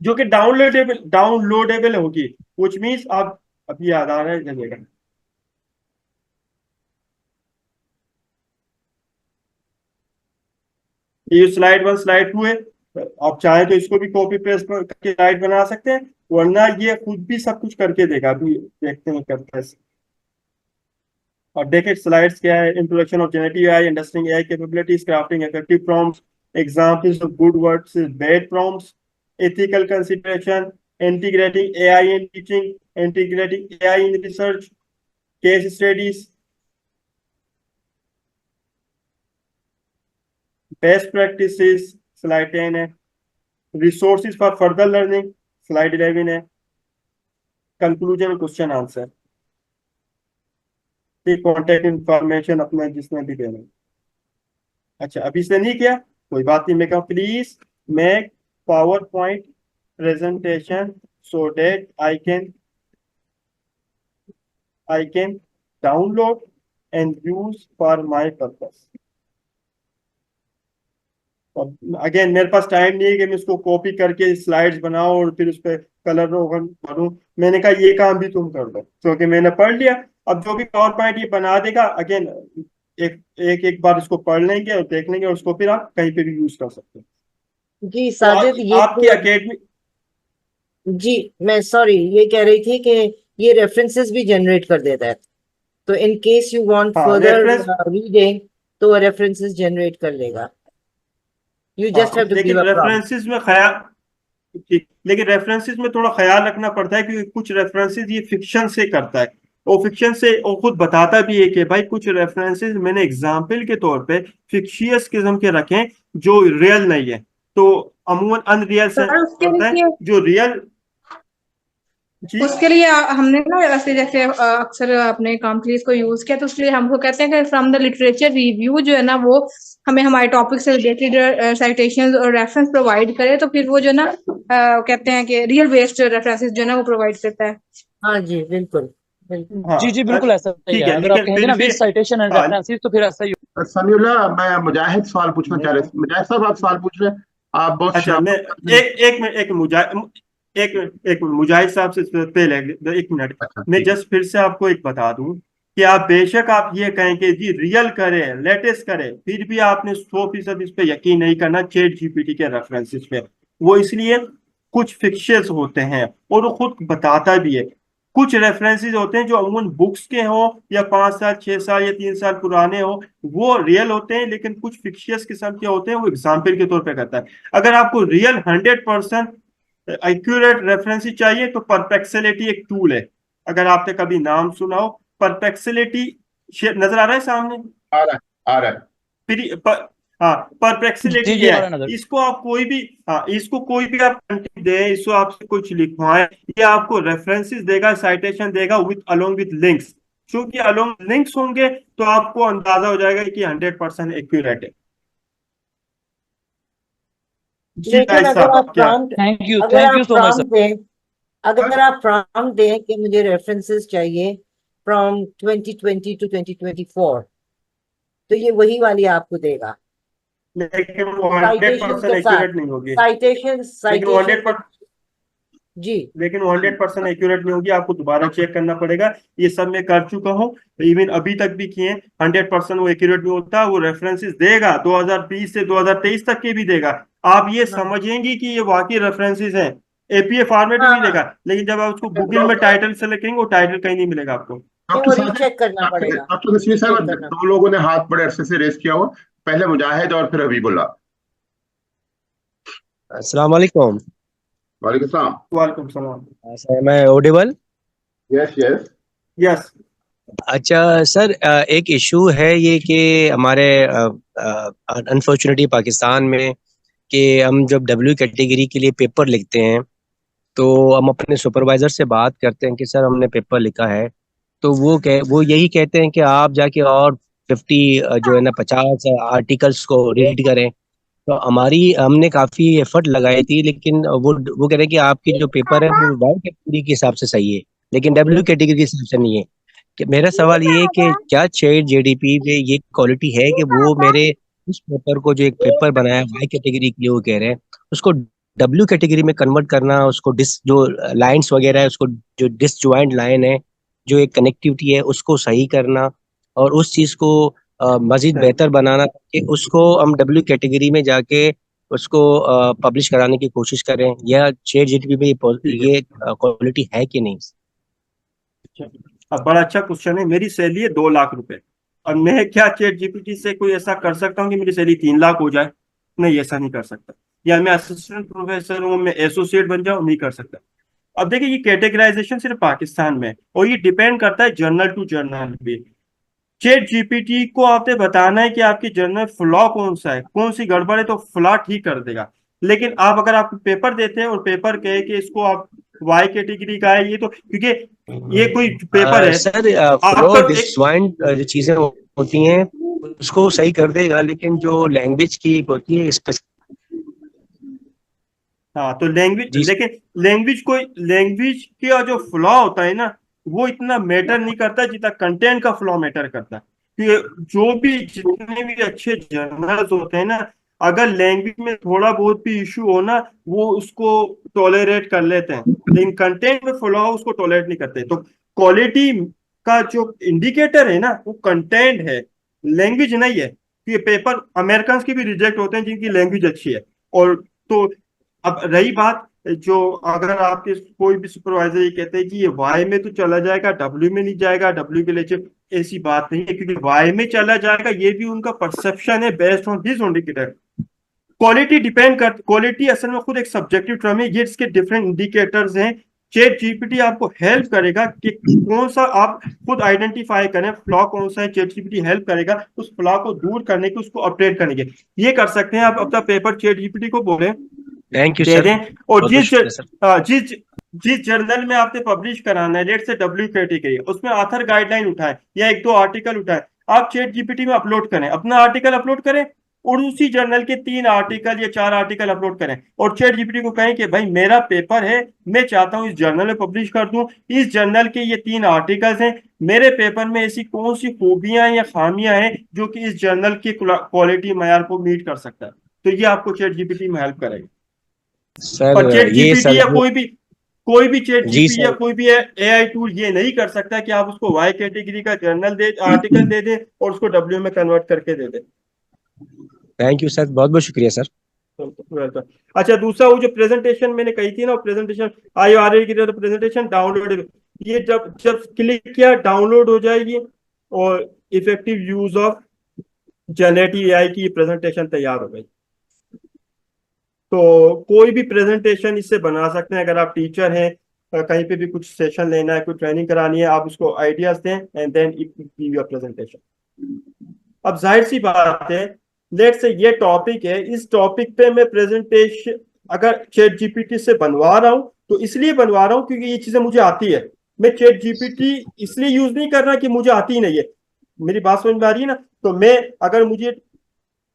जो कि डाउनलोडेबल होगी, विच मीन्स आप अभी याद आ रहा है जगह। ये स्लाइड 1 स्लाइड 2 है, आप चाहे तो इसको भी कॉपी पेस्ट करके स्लाइड बना सकते हैं, वरना ये खुद भी सब कुछ करके देगा। अभी देखते हैं करते हैं। और देखें स्लाइड्स क्या है, introduction of generative AI, understanding AI capabilities, crafting effective prompts, examples of good words, bad prompts, ethical consideration, integrating AI in teaching, integrating AI in research, case studies, best practices, slide 10 है, resources for further learning, slide 11 है, conclusion question answer, contact information अपना जिसने भी देना। अच्छा, अभी इसने नहीं किया, कोई बात नहीं, मैं कहूँ please make power point presentation so that I can download and use for my purpose. Again मेरे पास टाइम नहीं है कि मैं इसको कॉपी करके स्लाइड्स बनाऊं और फिर उस पर कलर रोगन भरूं। मैंने कहा ये काम भी तुम कर दो, क्योंकि मैंने पढ़ लिया। अब जो भी पावर पॉइंट ये बना देगा, अगेन एक बार इसको पढ़ लेंगे और देख लेंगे, और उसको फिर आप कहीं पे भी यूज कर सकते हैं। जी तो साजिद, ये आपकी तो अकेडमी, जी मैं सॉरी ये कह रही थी कि ये रेफरेंसेस भी जनरेट कर देता है, तो इन केस यू वांट हाँ फर्दर रेफरेंस, रीडिंग तो वो रेफरेंसेस जनरेट कर लेगा। यू जस्ट हाँ हैव टू गिव लेकिन अ प्रॉम्प्ट। रेफरेंसेस में ख्याल, ठीक, लेकिन रेफरेंसेस में थोड़ा ख्याल रखना पड़ता है क्योंकि कुछ रेफरेंसेस ये फिक्शन से करता है, वो फिक्शन से वो खुद बताता भी है कि भाई कुछ रेफरेंसेस मैंने एग्जाम्पल के तौर पे फिक्शियस किस्म के रखे हैं जो रियल नहीं है, तो अमूमन अनरियल से सर उसके करता है लिए जो रियल। जी उसके लिए हमने ना ऐसे जैसे अक्सर अपने काम के लिए इसको यूज किया, तो इसलिए हमको कहते हैं कि फ्रॉम द लिटरेचर रिव्यू जो है ना वो हमें हमारे टॉपिक से रिलेटेड साइटेशंस और रेफरेंस प्रोवाइड करे, तो फिर वो जो है ना कहते हैं कि रियल बेस्ड रेफरेंसेस जो है ना वो प्रोवाइड करता है। हाँ जी बिल्कुल बिल्कुल। हाँ जी बिल्कुल ऐसा ही ठीक है, है, अगर आप लेकिन कहेंगे फिर ना भी विद साइटेशन एंड हाँ रेफरेंसेस तो फिर ऐसा ही समीउल्लाह, मैं मुजाहिद सवाल पूछना चाह रहे थे। मुजाहिद साहब आप सवाल पूछ रहे हैं, आप बहुत अच्छा मैं शराफत से। एक मुजाहिद साहब से पहले एक मिनट, अच्छा मैं ठीक है। जस्ट फिर से आपको एक बता दूं कि आप बेशक आप ये कहें कि जी रियल करें लेटेस्ट करें, फिर भी आपने 100% इस पे यकीन नहीं करना चैट जीपीटी के रेफरेंसेस पे। वो इसलिए कुछ फिक्शंस होते हैं और वो खुद बताता भी है, कुछ रेफरेंसेस होते हैं जो अमूमन बुक्स के हो या 5 साल 6 साल या 3 साल पुराने हो, वो रियल होते हैं, लेकिन कुछ फिक्शियस किस्म के होते हैं वो एग्जाम्पल के तौर पे करता है। अगर आपको रियल 100% एक्यूरेट रेफरेंस चाहिए तो परप्लेक्सिलिटी एक टूल है, अगर आपने कभी नाम सुना हो परप्लेक्सिलिटी, नजर आ रहा है सामने? आ रहा है, आ रहा है। फिर हाँ परप्लेक्सिलिटी जी ये आ है, रहा है नजर। इसको आप कोई भी, हाँ इसको कोई भी आप कंटेंट दे, इसको आपसे कुछ लिखवाएं, ये आपको रेफरेंसेस देगा, साइटेशन देगा विद अलोंग विद लिंक्स। क्योंकि अलोंग लिंक्स होंगे तो आपको अंदाजा हो जाएगा कि 100% एक्यूरेट है। जी लेकिन भाई साहब आप क्या? अगर थैंक यू आप सो मच सर। प्रॉम्प्ट दें, अगर आप प्रॉम्प्ट दें कि मुझे रेफरेंसेस चाहिए फ्रॉम 2020 टू 2024, तो ये वही वाली आपको देगा लेकिन वो साइटेशन 100% के साथ। एक्यूरेट नहीं होगी। साइटेशन लेकिन वो साइटेशन 100% जी लेकिन वो 100% एक्यूरेट नहीं होगी, आपको दोबारा चेक करना पड़ेगा। ये सब मैं कर चुका हूँ, इवन अभी तक भी किए। 100% वो एक्यूरेट नहीं होता, वो रेफरेंसेस देगा 2020 से 2023 तक के भी देगा। आप ये हाँ समझेंगे कि ये वाकई रेफरेंसेस हैं, एपीए फॉर्मेट में हाँ मिलेगा, हाँ, लेकिन जब आप उसको गूगल में डॉक्टर टाइटल सेलेक्ट करेंगे वो टाइटल कहीं नहीं मिलेगा आपको। नहीं डॉक्टर वो साहब, रीचेक करना डॉक्टर पड़ेगा, डॉक्टर नसीर रीचेक साहब, करना। दो लोगों ने हाथ बड़े अरसे से रेस किया हुआ, पहले मुजाहिद और फिर हबीबुल्लाह। अस्सलाम वालेकुम। वालेकुम सलाम। वालेकुम सलाम। सर मैं ऑडिबल? Yes yes. यस। अच्छा सर, एक इशू है ये कि हमारे अनफॉर्चुनेटली पाकिस्तान में कि हम जब डब्ल्यू कैटेगरी के लिए पेपर लिखते हैं तो हम अपने सुपरवाइजर से बात करते हैं कि सर हमने पेपर लिखा है, तो वो यही कहते हैं कि आप जाके और 50 जो है ना 50 आर्टिकल्स को रीड करें। तो हमने काफी एफर्ट लगाई थी, लेकिन वो कह रहे हैं कि आपकी जो पेपर है वो वाई कैटेगरी के हिसाब से सही है लेकिन डब्ल्यू कैटेगरी के हिसाब से नहीं है। कि मेरा सवाल ये है कि क्या चैट जेडीपी में ये क्वालिटी है कि वो मेरे उस पेपर को, जो एक पेपर बनाया वाई कैटेगरी के लिए, वो कह रहे हैं उसको डब्ल्यू कैटेगरी में कन्वर्ट करना, उसको जो लाइंस वगैरह है उसको, जो डिसजॉइंट लाइन है, जो एक कनेक्टिविटी है उसको सही करना और उस चीज को मजीद बेहतर बनाना कि उसको हम डब्ल्यू कैटेगरी में जाके उसको पब्लिश कराने की कोशिश करें। या चैट जीटीपी में ठीक है, ये क्वालिटी है कि नहीं? अब बड़ा अच्छा क्वेश्चन है। मेरी सैलरी है 2 लाख रुपए, और मैं क्या चैट जीपीटी से कोई ऐसा कर सकता हूँ कि मेरी सैलरी 3 लाख हो जाए? नहीं, ऐसा नहीं कर सकता। या मैं असिस्टेंट प्रोफेसर हूँ, मैं एसोसिएट बन जाऊँ? नहीं कर सकता। अब देखिए ये कैटेगराइजेशन सिर्फ पाकिस्तान में है, और ये डिपेंड करता है जर्नल टू जर्नल भी। चैट जीपीटी को आपने बताना है कि आपकी जर्नल फ्लॉ कौन सा है, कौन सी गड़बड़ है, तो फ्लॉ ठीक कर देगा। लेकिन आप अगर आप पेपर देते हैं और पेपर कहे कि इसको आप वाई कैटेगरी का है, ये तो क्योंकि ये कोई पेपर है सर फ्लो आपका एक, डिसजॉइंट जो चीजें होती हैं उसको सही कर देगा, लेकिन जो लैंग्वेज की होती है हाँ तो लैंग्वेज, जी लेकिन लैंग्वेज का जो फ्लॉ होता है ना वो इतना मैटर नहीं करता जितना कंटेंट का फ्लॉ मैटर करता है। कि जो भी जितने भी अच्छे जर्नल्स होते हैं ना, अगर लैंग्वेज में थोड़ा बहुत भी इशू हो ना वो उसको टॉलरेट कर लेते हैं, लेकिन कंटेंट में फ्लॉ हो उसको टॉलरेट नहीं करते। तो क्वालिटी का जो इंडिकेटर है ना वो कंटेंट है, लैंग्वेज नहीं है। ये पेपर अमेरिकन के भी रिजेक्ट होते हैं जिनकी लैंग्वेज अच्छी है। और तो अब रही बात जो अगर आपके कोई भी सुपरवाइजर ये कहते हैं कि ये वाई में तो चला जाएगा, डब्ल्यू में नहीं जाएगा, डब्ल्यू के लिए ऐसी बात नहीं है, क्योंकि वाई में चला जाएगा ये भी उनका परसेप्शन है based on his indicator. Quality depend कर, क्वालिटी असल में खुद एक सब्जेक्टिव टर्म है, ये इसके डिफरेंट इंडिकेटर्स हैं। चैट जीपीटी आपको हेल्प करेगा कि कौन सा आप खुद आइडेंटिफाई करें, फ्लॉ कौन सा है, चैट जीपीटी हेल्प करेगा उस फ्लॉ को दूर करने के, उसको अपडेट करने के। ये कर सकते हैं आप अपना पेपर चैट जीपीटी को बोले थैंक यू दे सर, दें, और बहुत जिस शुक्रिया सर। जिस जर्नल में आपने पब्लिश कराना है, लेट से डब्ल्यू कैटेगरी, उसमें ऑथर गाइडलाइन उठाए या एक दो आर्टिकल उठाए, आप चैट जीपीटी में अपलोड करें, अपना आर्टिकल अपलोड करें और उसी जर्नल के 3 आर्टिकल या 4 आर्टिकल अपलोड करें और चैट जीपीटी को कहें कि भाई मेरा पेपर है, मैं चाहता हूं इस जर्नल में पब्लिश कर दूं, इस जर्नल के ये 3 आर्टिकल्स हैं, मेरे पेपर में ऐसी कौन सी खूबियां या खामियां हैं जो कि इस जर्नल की क्वालिटी मयार को मीट कर सकता है। तो ये आपको चैट जीपीटी में हेल्प करेगा। सर और चैट ये जीपीटी या सर कोई भी चैट जी जीपीटी या सर, कोई भी एआई टूल ये नहीं कर सकता कि आप उसको वाई कैटेगरी का जर्नल दे, आर्टिकल दे दें और उसको डब्ल्यू में कन्वर्ट करके दे दें। थैंक यू सर, बहुत बहुत शुक्रिया सर। वेलकम। अच्छा, दूसरा वो जो प्रेजेंटेशन मैंने कही थी ना, प्रेजेंटेशन आई आ रही की प्रेजेंटेशन डाउनलोड, ये जब जब क्लिक किया डाउनलोड हो जाएगी और effective use of generative AI की प्रेजेंटेशन तैयार हो गई। तो कोई भी प्रेजेंटेशन इससे बना सकते हैं। अगर आप टीचर हैं, कहीं पे भी कुछ सेशन लेना है, कोई ट्रेनिंग करानी है, आप उसको आइडियाज दें and then give your presentation. अब जाहिर सी बात है, लेट्स से ये टॉपिक है, इस टॉपिक पे मैं प्रेजेंटेशन अगर चैट जीपीटी से बनवा रहा हूं तो इसलिए बनवा रहा हूं क्योंकि ये चीजें मुझे आती है। मैं चैट जीपीटी इसलिए यूज नहीं कर रहा कि मुझे आती ही नहीं है। मेरी बात समझ में आ रही है ना? तो मैं अगर मुझे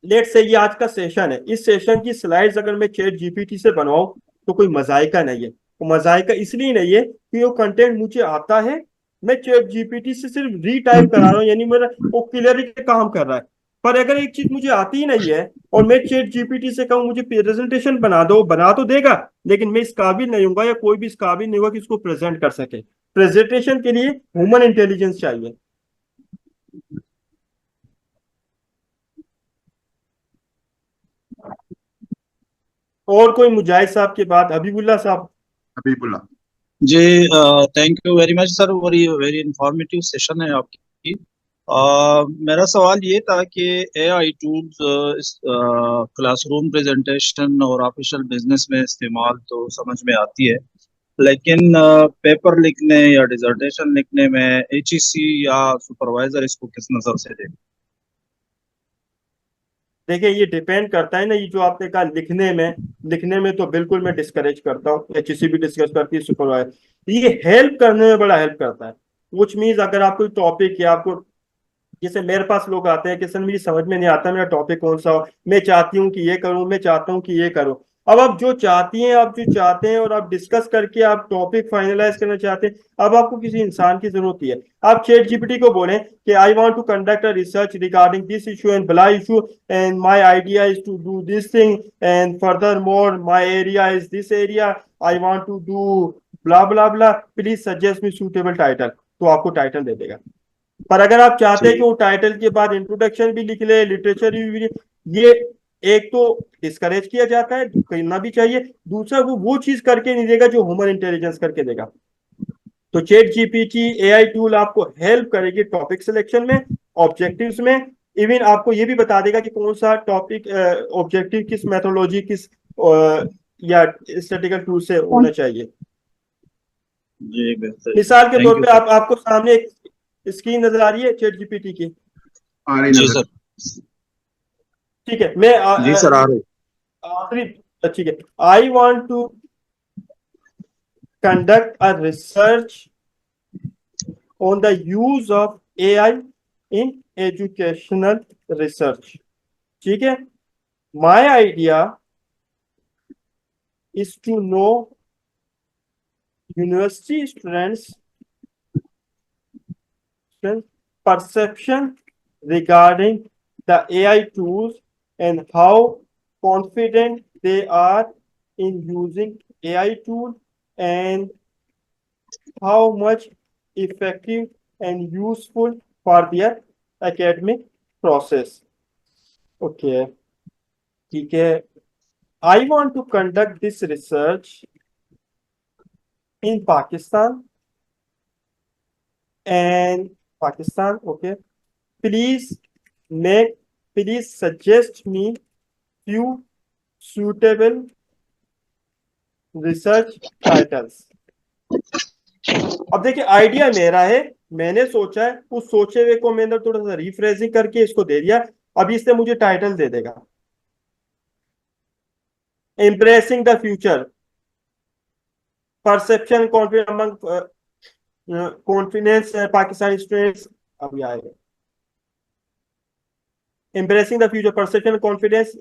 लेट से ये आज का सेशन है, इस सेशन की स्लाइड्स अगर मैं चैट जीपीटी से बनवाऊं तो कोई मजाइका नहीं है। तो मजाइका इसलिए नहीं है कि वो कंटेंट मुझे आता है, मैं चैट जीपीटी से सिर्फ रीटाइप करा रहा हूं, यानी मेरा वो क्लियरिटी काम कर रहा है। पर अगर एक चीज मुझे आती ही नहीं है और मैं चैट जीपीटी से कहूँ मुझे प्रेजेंटेशन बना दो, बना तो देगा, लेकिन मैं इस काबिल नहीं हूँ या कोई भी इस काबिल नहीं होगा कि इसको प्रेजेंट कर सके। प्रेजेंटेशन के लिए ह्यूमन इंटेलिजेंस चाहिए। और कोई मुजाहिद साहब के बाद हबीबुल्लाह साहब। Habibullah ji, thank you very much sir, very informative session है आपकी। मेरा सवाल ये था कि एआई टूल्स इस क्लासरूम प्रेजेंटेशन और ऑफिशियल बिजनेस में इस्तेमाल तो समझ में आती है, लेकिन पेपर लिखने या डिजर्टेशन लिखने में एचईसी या सुपरवाइजर इसको किस नज़र से देखें? देखिए, ये डिपेंड करता है ना, ये जो आपने कहा लिखने में तो बिल्कुल मैं डिस्करेज करता हूँ, एचईसी भी डिस्कस करती है, सुपरवाइजर ये हेल्प करने में बड़ा हेल्प करता है। कुछ मीन्स अगर आप कोई टॉपिक या आपको, जैसे मेरे पास लोग आते हैं कि सर मुझे समझ में नहीं आता मेरा टॉपिक कौन सा हो, मैं चाहती हूँ कि ये करूँ, मैं चाहता हूँ कि ये करूँ। अब आप जो चाहती हैं, आप जो चाहते हैं और आप डिस्कस करके आप टॉपिक फाइनलाइज करना चाहते हैं, अब आपको किसी इंसान की जरूरत है। आप चैट जीपीटी को बोलें कि I want to conduct a research regarding this issue and blah issue and my idea is to do this thing and further more my area is this area, I want to do blah blah blah, please suggest me suitable title, तो आपको title दे देगा। पर अगर आप चाहते हैं कि वो टाइटल के बाद इंट्रोडक्शन भी लिख ले, लिटरेचर रिव्यू, ये एक तो डिस्करेज किया जाता है, करना भी चाहिए। दूसरा, वो चीज करके नहीं देगा जो ह्यूमन इंटेलिजेंस करके देगा। तो चैट जीपीटी एआई टूल आपको हेल्प करेगी टॉपिक सिलेक्शन में, ऑब्जेक्टिव्स में, इवन आपको ये भी बता देगा कि कौन सा टॉपिक ऑब्जेक्टिव किस मेथोलॉजी किस या स्टैटिकल टूल से होना चाहिए। जी बेहतर, मिसाल के थैंक तौर यू पे सर। आपको सामने एक स्क्रीन नजर आ रही है चैट जीपीटी की, आ रही जी नजर। सर। ठीक है। मैं जी सर, आ रही। आखिरी, ठीक है, I want to conduct a research on the use of AI in educational research. ठीक है, my idea is to know university students perception regarding the AI tools and how confident they are in using AI tool and how much effective and useful for their academic process. Okay, ठीक है। I want to conduct this research in Pakistan and Pakistan. Okay, please suggest me few suitable research titles. अब देखिए idea मेरा है, मैंने सोचा है, उस सोचे हुए को मैंने थोड़ा सा रिफ्रेजिंग करके इसको दे दिया, अभी इससे मुझे टाइटल दे देगा। Embracing the future, perception confidence among confidence Pakistani students, अभी आएगा। Embracing the future, perception confidence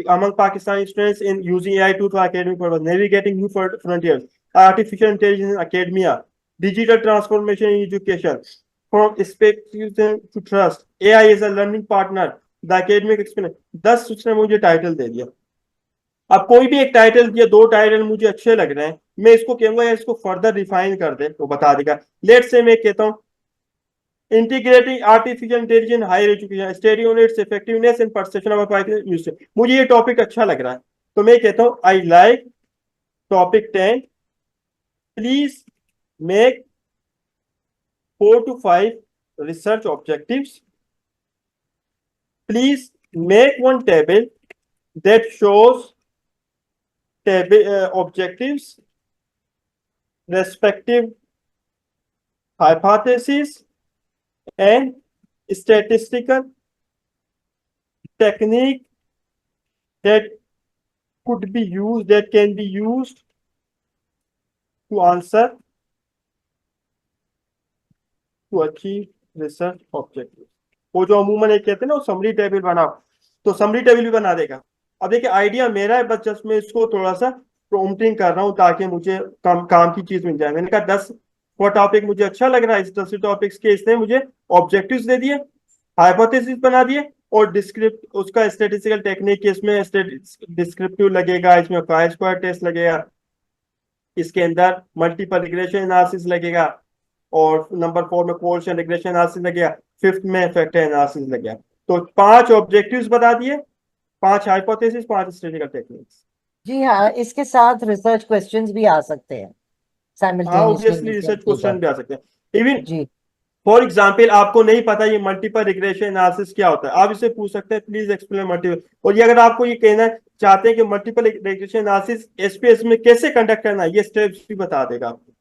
among Pakistani students in using AI tools for academic purpose, navigating new frontiers, artificial intelligence in academia, digital transformation in education, from expectation to trust, AI is a learning partner, the academic experience। 10 उसने मुझे title दे दिया। अब कोई भी एक title दिया, 2 title मुझे अच्छे लग रहे हैं, मैं इसको कहूंगा या इसको फर्दर रिफाइन कर दे तो बता देगा। लेट से मैं कहता हूं integrating artificial intelligence higher education, study on its effectiveness and perception of use. मुझे ये टॉपिक अच्छा लग रहा है तो मैं कहता हूं I like topic 10, please make 4 to 5 research objectives, please make one table that shows objectives, respective hypotheses and statistical technique that could be used, that can be used to answer to achieve research objectives। वो जो अमूमन एक कहते हैं ना वो summary table बनाओ, तो समरी टेबल भी बना देगा। अब देखिए आइडिया मेरा है, बस जस्ट मैं इसको थोड़ा सा प्रॉम्प्टिंग कर रहा हूँ ताकि मुझे काम की चीज मिल जाए। मैंने कहा 10 वो टॉपिक मुझे अच्छा लग रहा है, इस 10 टॉपिक्स के इसने मुझे ऑब्जेक्टिव्स दे दिए, हाइपोथेसिस बना दिए और डिस्क्रिप्ट उसका स्टैटिस्टिकल टेक्निक, इसमें डिस्क्रिप्टिव लगेगा, इसमें chi-square टेस्ट लगेगा, इसके अंदर मल्टीपल रिग्रेशन एनालिसिस लगेगा और नंबर 4 में कोएफिशिएंट रिग्रेशन एनालिसिस लगेगा, 5th में फैक्टर एनालिसिस लगेगा। तो 5 ऑब्जेक्टिव्स बता दिए, 5 हाइपोथेसिस, 5 स्टैटिस्टिकल टेक्निक्स। जी हाँ, इसके साथ रिसर्च क्वेश्चंस भी आ सकते हैं हाँ ऑब्वियसली रिसर्च क्वेश्चन भी आ सकते हैं। इवन जी फॉर एग्जांपल आपको नहीं पता ये मल्टीपल रिग्रेशन एनालिसिस क्या होता है, आप इसे पूछ सकते हैं प्लीज एक्सप्लेन मल्टीपल। और ये अगर आपको ये कहना चाहते हैं कि मल्टीपल रिग्रेशन एनालिसिस एसपीएस में कैसे कंडक्ट करना है, ये स्टेप्स भी बता देगा आपको।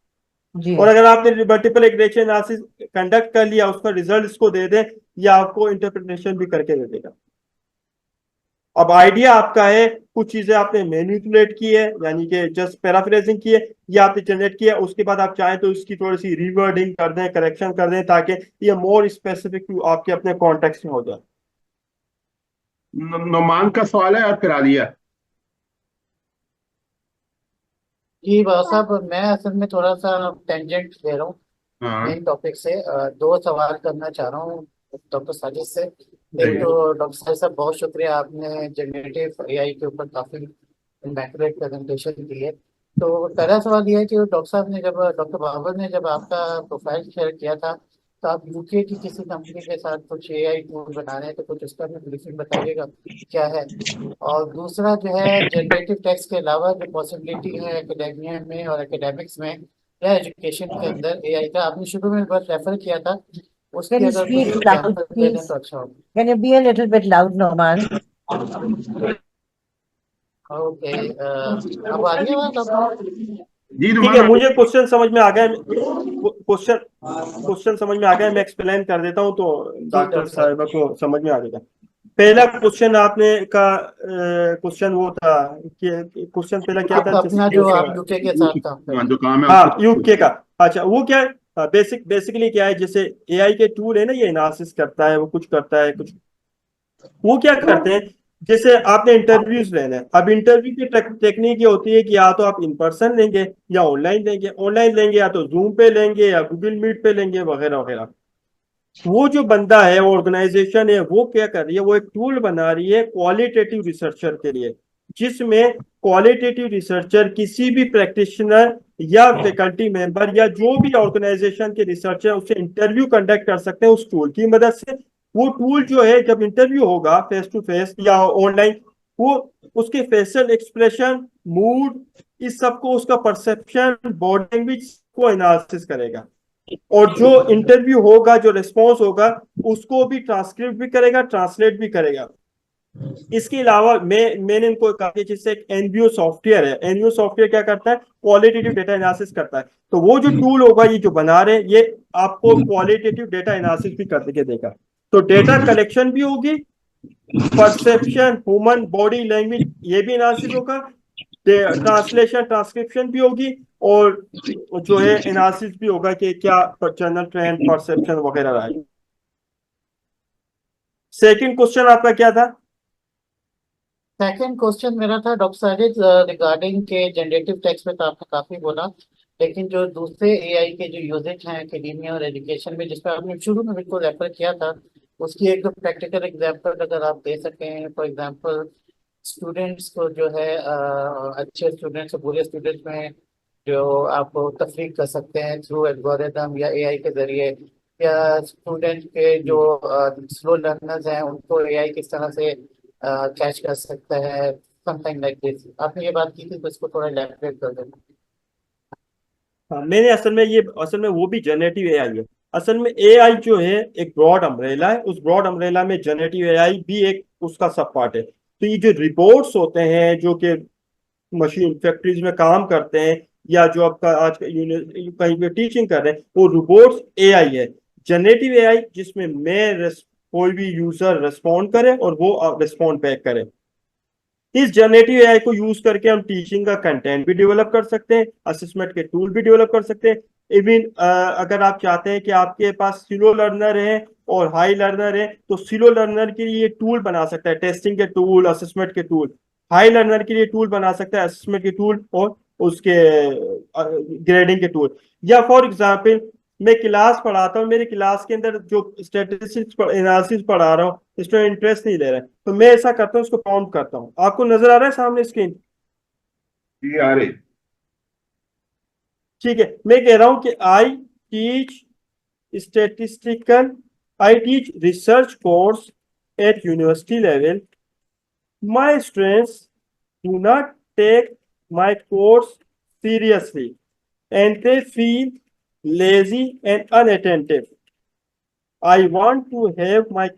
जी और अगर आपने मल्टीपल रिग्रेशन एनालिसिस कंडक्ट कर लिया, उसका रिजल्ट इसको दे दे, या आपको इंटरप्रिटेशन भी करके दे देगा। अब आइडिया आपका है, कुछ चीजें आपने मैनिपुलेट की है, यानी कि जस्ट पैराफ्रेजिंग की है, या आपने जनरेट किया, उसके बाद आप चाहें तो इसकी थोड़ी सी रिवर्डिंग कर दें, करेक्शन कर दें, ताकि ये मोर स्पेसिफिक आपके अपने कॉन्टेक्स्ट में हो जाए। नोमान का सवाल है और फिर आलिया। जी बाबा साहब, मैं असल में थोड़ा सा टेंजेंट ले रहा हूँ हाँ मेन टॉपिक से। 2 सवाल करना चाह रहा हूँ डॉक्टर साजिद से। एक तो डॉक्टर साजिद साहब बहुत शुक्रिया, आपने जनरेटिव एआई के ऊपर काफी इमैक्युलेट प्रेजेंटेशन दी है। तो पहला सवाल ये है कि डॉक्टर साहब ने जब डॉक्टर बाबर ने जब आपका प्रोफाइल शेयर किया था तो आप यूके की किसी कंपनी के साथ कुछ एआई टूल बना रहे हैं, तो कुछ उसका भी ब्रीफिंग बताइएगा क्या है। और दूसरा जो है जनरेटिव टेक्स्ट के अलावा जो पॉसिबिलिटी है एकेडेमिया में और एकेडेमिक्स में या एजुकेशन के अंदर एआई का, आपने शुरू में बस रेफर किया था, उसके Can you अगर speak कुछ loud, एग्जांपल दे दें please? तो अच्छा होगा। Can you be a little bit loud, Noman? Okay, अब आ रही है बात आपको? जी ठीक नोमान है, मुझे क्वेश्चन समझ में आ गया, क्वेश्चन समझ में आ गया, मैं एक्सप्लेन कर देता हूँ तो डॉक्टर साहिबा को समझ में आ जाएगा। पहला क्वेश्चन आपने का क्वेश्चन वो था कि क्वेश्चन पहला क्या था, अपना जो आप यूके के साथ काम कर रहे हैं। जो काम है हाँ उसको- यूके का। अच्छा वो क्या है, बेसिकली क्या है, जैसे एआई के टूल है ना, ये एनालिसिस करता है, वो कुछ करता है, कुछ वो क्या करते हैं, जैसे आपने इंटरव्यूज लेना है। अब इंटरव्यू की टेक्निक ये होती है कि या तो आप इन पर्सन लेंगे या ऑनलाइन लेंगे, ऑनलाइन लेंगे या तो जूम पे लेंगे या गूगल मीट पे लेंगे वगैरह वगैरह। वो जो बंदा है, ऑर्गेनाइजेशन है, वो क्या कर रही है, वो एक टूल बना रही है क्वालिटेटिव रिसर्चर के लिए, जिसमें क्वालिटेटिव रिसर्चर किसी भी प्रैक्टिशनर या फैकल्टी मेंबर या जो भी ऑर्गेनाइजेशन के रिसर्चर उससे इंटरव्यू कंडक्ट कर सकते हैं उस टूल की मदद से। वो टूल जो है, जब इंटरव्यू होगा फेस टू फेस या ऑनलाइन, वो उसके फेशियल एक्सप्रेशन, मूड, इस सबको, उसका परसेप्शन, बॉडी लैंग्वेज को एनालिसिस करेगा। और जो इंटरव्यू होगा, जो रिस्पॉन्स होगा, उसको भी ट्रांसक्रिप्ट भी करेगा, ट्रांसलेट भी करेगा। इसके अलावा मैंने इनको कहा कि जैसे एक एनबीओ सॉफ्टवेयर है, एनबीओ सॉफ्टवेयर क्या करता है, क्वालिटेटिव डेटा एनालिसिस करता है। तो वो जो टूल होगा, ये जो बना रहे हैं, ये आपको क्वालिटेटिव डेटा एनालिसिस भी करके देगा। तो डेटा कलेक्शन भी होगी, परसेप्शन, ह्यूमन बॉडी लैंग्वेज, ये भी एनालिसिस होगा, ट्रांसलेशन, ट्रांसक्रिप्शन भी होगी, और जो है एनालिसिस भी होगा कि क्या जनरल ट्रेंड, परसेप्शन वगैरह रहा है। सेकंड क्वेश्चन आपका क्या था? सेकंड क्वेश्चन मेरा था डॉक्टर साजिद रिगार्डिंग के जनरेटिव टेक्स्ट में तो आपने काफी बोला, लेकिन जो दूसरे एआई के जो यूजेज हैं एकेडमिया और एजुकेशन में, जिस पर आपने शुरू में बिल्कुल रेफर किया था, उसकी एक दो प्रैक्टिकल एग्जांपल अगर आप दे सकें। फॉर एग्जांपल स्टूडेंट्स को जो है अच्छे स्टूडेंट्स और बुरे स्टूडेंट्स में जो आप तफरीक कर सकते हैं थ्रू एल्गोरिथम या एआई के जरिए, या स्टूडेंट के जो स्लो लर्नर्स हैं उनको एआई किस तरह से कैच कर सकता है, समथिंग लाइक दिस। आपने ये बात की थी, तो इसको थोड़ा इलैबोरेट कर देना। हाँ, मैंने असल में वो भी जनरेटिव एआई है। असल में एआई जो है एक ब्रॉड अम्ब्रेला है, उस ब्रॉड अम्ब्रेला में जनरेटिव एआई भी एक उसका सब पार्ट है। तो ये जो रिपोर्ट्स होते हैं, जो कि मशीन फैक्ट्रीज में काम करते हैं, या जो आपका आज कहीं पे टीचिंग कर रहे हैं, वो रिपोर्ट्स एआई है। जनरेटिव एआई जिसमें कोई भी यूजर रिस्पॉन्ड करे और वो रिस्पॉन्ड बैक करे। इस जनरेटिव एआई को यूज करके हम टीचिंग का कंटेंट भी डेवलप कर सकते हैं, असेसमेंट के टूल भी डेवलप कर सकते हैं। इवन अगर आप चाहते हैं कि आपके पास स्लो लर्नर है और हाई लर्नर है, तो स्लो लर्नर के लिए टूल बना सकता है, टेस्टिंग के टूल, असेसमेंट के टूल। हाई लर्नर के लिए टूल बना सकता है, असेसमेंट के टूल और उसके ग्रेडिंग के टूल। या फॉर एग्जाम्पल मैं क्लास पढ़ाता हूँ, मेरे क्लास के अंदर जो स्टैटिस्टिक्स एनालिसिस पढ़ा रहा हूँ, इसमें इंटरेस्ट नहीं ले रहा है, तो मैं ऐसा करता हूँ, उसको प्रॉम्प्ट करता हूँ। आपको नजर आ रहा है सामने स्क्रीन? जी आ रही। ठीक है, मैं कह रहा हूँ कि I teach research course at university level. My students do not take my course seriously and they feel lazy and unattentive. I want to have my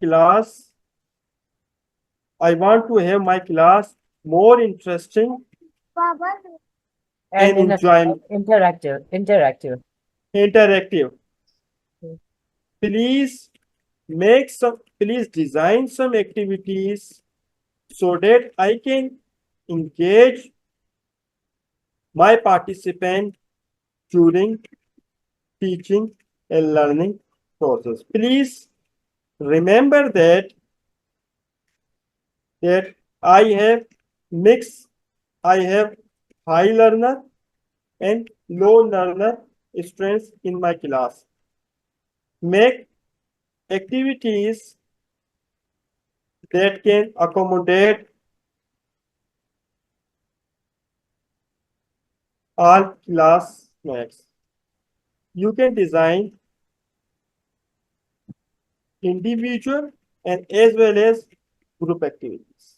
class more interesting and interactive. Please design some activities so that I can engage my participant during teaching and learning process. Please remember that I have high learner and low learner students in my class. Make activities that can accommodate all classmates. You can design individual and as well as group activities.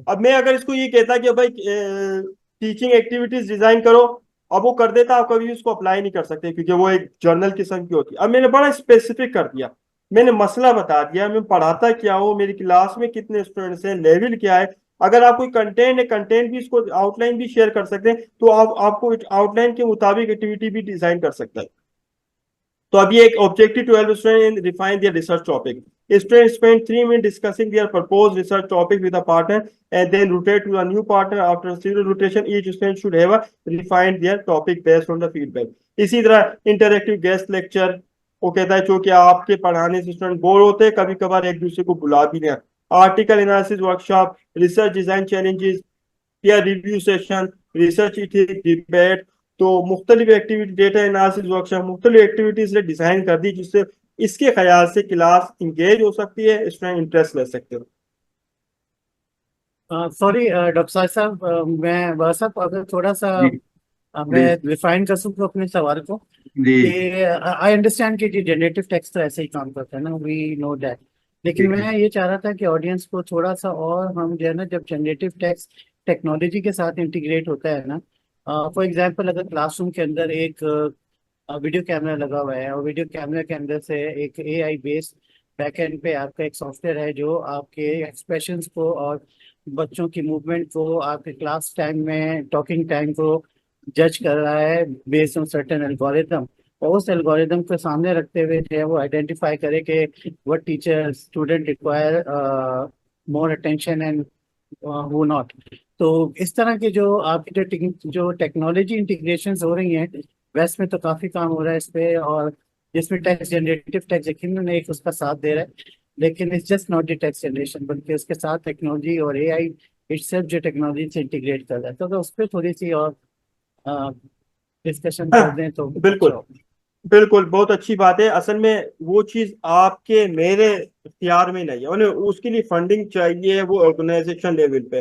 अब मैं अगर इसको ये कहता कि भाई teaching activities design करो, अब वो कर देता, आप कभी उसको अप्लाई नहीं कर सकते क्योंकि वो एक जर्नल किस्म की होती है। अब मैंने बड़ा स्पेसिफिक कर दिया, मैंने मसला बता दिया, मैं पढ़ाता क्या हूँ, मेरी क्लास में कितने स्टूडेंट्स हैं, लेवल क्या है। अगर आप कोई कंटेंट है, कंटेंट भी इसको आउटलाइन भी शेयर कर सकते हैं, तो आपको आउटलाइन के मुताबिक एक्टिविटी भी डिजाइन कर सकता है। तो अब ये एक objective to help students refine their research topic. Students spend 3 minutes discussing their proposed research topic with a partner and then rotate to a new partner. After serial rotation, each student should have refined their topic based on the feedback. इसी तरह interactive guest lecture, वो कहता है जो कि आपके पढ़ाने से स्टूडेंट बोर होते हैं, कभी कभार एक दूसरे को बुला भी लें। Article analysis workshop, research design challenges, peer review session, research ethics debate. तो मुख्तलिफ एक्टिविटी, डेटा एनालिसिस वर्कशॉप, मुख्तलिफ एक्टिविटीज से डिजाइन कर दी जिससे इसके ख्याल से क्लास इंगेज हो सकती है, स्टूडेंट इंटरेस्ट ले सकते हो। सॉरी डॉक्टर साहब, मैं बस अगर थोड़ा सा मैं रिफाइन कर सकूँ अपने सवाल को कि आई अंडरस्टैंड कि जनरेटिव टेक्स्ट तो ऐसे ही काम करता है ना, वी नो दैट, लेकिन ठीक है। मैं ये चाह रहा था कि ऑडियंस को थोड़ा सा और हम जो है ना, जब जनरेटिव टेक्स्ट टेक्नोलॉजी के साथ इंटीग्रेट होता है ना, फॉर एग्जांपल अगर क्लासरूम के अंदर एक वीडियो कैमरा लगा हुआ है और वीडियो कैमरा के अंदर से एक एआई बेस्ड बैकएंड पे आपका एक सॉफ्टवेयर है जो आपके एक्सप्रेशंस को और बच्चों की मूवमेंट को, आपके क्लास टाइम में टॉकिंग टाइम को जज कर रहा है बेस्ड ऑन सर्टेन एल्गोरिथम, और उस एल्गोरिथम को सामने रखते हुए जो है वो आइडेंटिफाई करे कि what teacher student require more attention and वो नॉट। तो इस तरह के जो आपकी जो टेक्नोलॉजी इंटीग्रेशन हो रही हैं, वेस्ट में तो काफी काम हो रहा है इस पे, और जिसमें टेक्स्ट जनरेटिव टेक्स्ट यकीनन एक उसका साथ दे रहा है, लेकिन it's just not the text generation, बल्कि उसके साथ टेक्नोलॉजी और एआई इटसेल्फ जो टेक्नोलॉजी से इंटीग्रेट कर रहा है। तो अगर उस पर थोड़ी सी और डिस्कशन कर दें तो बिल्कुल अच्छा होगा। बिल्कुल, बहुत अच्छी बात है। असल में वो चीज आपके मेरे इख्तियार में नहीं है, उन्हें उसके लिए फंडिंग चाहिए, वो ऑर्गेनाइजेशन लेवल पे।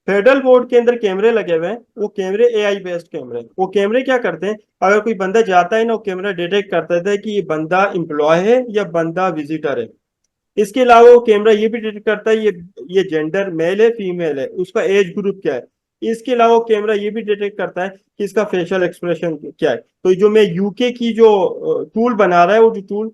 फेडरल बोर्ड के अंदर कैमरे लगे हुए हैं, वो कैमरे एआई बेस्ड कैमरे। वो कैमरे क्या करते हैं, अगर कोई बंदा जाता है ना, वो कैमरा डिटेक्ट करता है कि ये बंदा एम्प्लॉय है या बंदा विजिटर है। इसके अलावा वो कैमरा ये भी डिटेक्ट करता है ये जेंडर मेल है फीमेल है, उसका एज ग्रुप क्या है। इसके अलावा कैमरा ये भी डिटेक्ट करता है कि इसका फेशियल एक्सप्रेशन क्या है। तो जो मैं यूके की जो टूल बना रहा है, वो जो टूल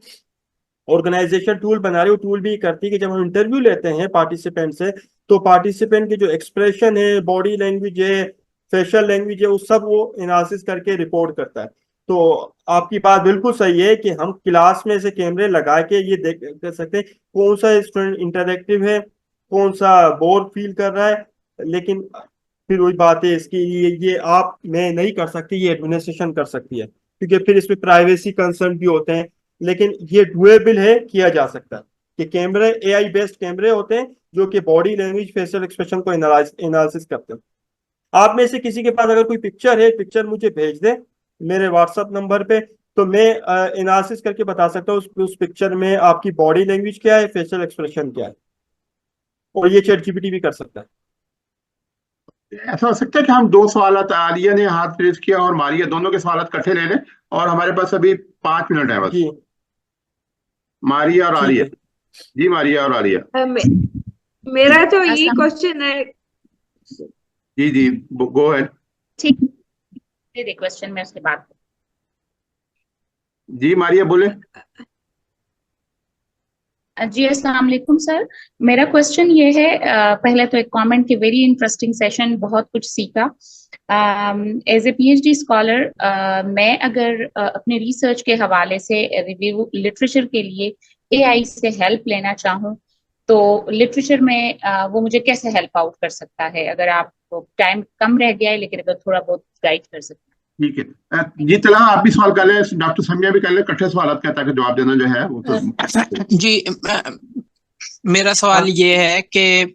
ऑर्गेनाइजेशन टूल बना रही है, वो टूल भी करती है कि जब हम इंटरव्यू लेते हैं पार्टिसिपेंट से, तो पार्टिसिपेंट के जो एक्सप्रेशन है, बॉडी लैंग्वेज है, फेशियल लैंग्वेज है, वो सब वो एनालिसिस करके रिपोर्ट करता है। तो आपकी बात बिल्कुल सही है कि हम क्लास में से कैमरे लगा के ये देख कर सकते हैं कौन सा स्टूडेंट इंटरेक्टिव है, कौन सा बोर फील कर रहा है। लेकिन फिर वही बात है इसकी, ये आप मैं नहीं कर सकती, ये एडमिनिस्ट्रेशन कर सकती है, क्योंकि फिर इसमें प्राइवेसी कंसर्न भी होते हैं। लेकिन ये डुएबल है, किया जा सकता है कि कैमरे एआई बेस्ड कैमरे होते हैं जो कि बॉडी लैंग्वेज फेशियल एक्सप्रेशन को एनालिसिस करते हैं। आप में से किसी के पास अगर कोई पिक्चर है, पिक्चर मुझे भेज दे मेरे व्हाट्सएप नंबर पे, तो मैं एनालिसिस करके बता सकता हूँ उस पिक्चर में आपकी बॉडी लैंग्वेज क्या है, फेशियल एक्सप्रेशन क्या है। और ये चैट जीपीटी भी कर सकता है। ऐसा हो सकता है कि हम दो सवाल, आलिया ने हाथ रेज किया और मारिया, दोनों के सवाल इकट्ठे ले लें, और हमारे पास अभी 5 मिनट है बस। जी मारिया और ठीक आलिया। है। जी मारिया और आलिया। मेरा तो यही क्वेश्चन है। जी जी, गो अहेड। ठीक है, क्वेश्चन में उसके बाद। जी मारिया बोले। जी अस्सलाम वालेकुम सर। मेरा क्वेश्चन ये है, पहले तो एक कमेंट कि वेरी इंटरेस्टिंग सेशन, बहुत कुछ सीखा। एज ए पीएचडी स्कॉलर मैं अगर अपने रिसर्च के हवाले से रिव्यू लिटरेचर के लिए एआई से हेल्प लेना चाहूँ, तो लिटरेचर में वो मुझे कैसे हेल्प आउट कर सकता है? अगर आप, टाइम कम रह गया है लेकिन अगर थोड़ा बहुत गाइड कर सकते हैं। ठीक है जी, चला आप भी सवाल कर ले, डॉक्टर समिया भी कर ले, इकट्ठे सवाल का ताकि जवाब देना जो है वो तो। जी मेरा सवाल ये है कि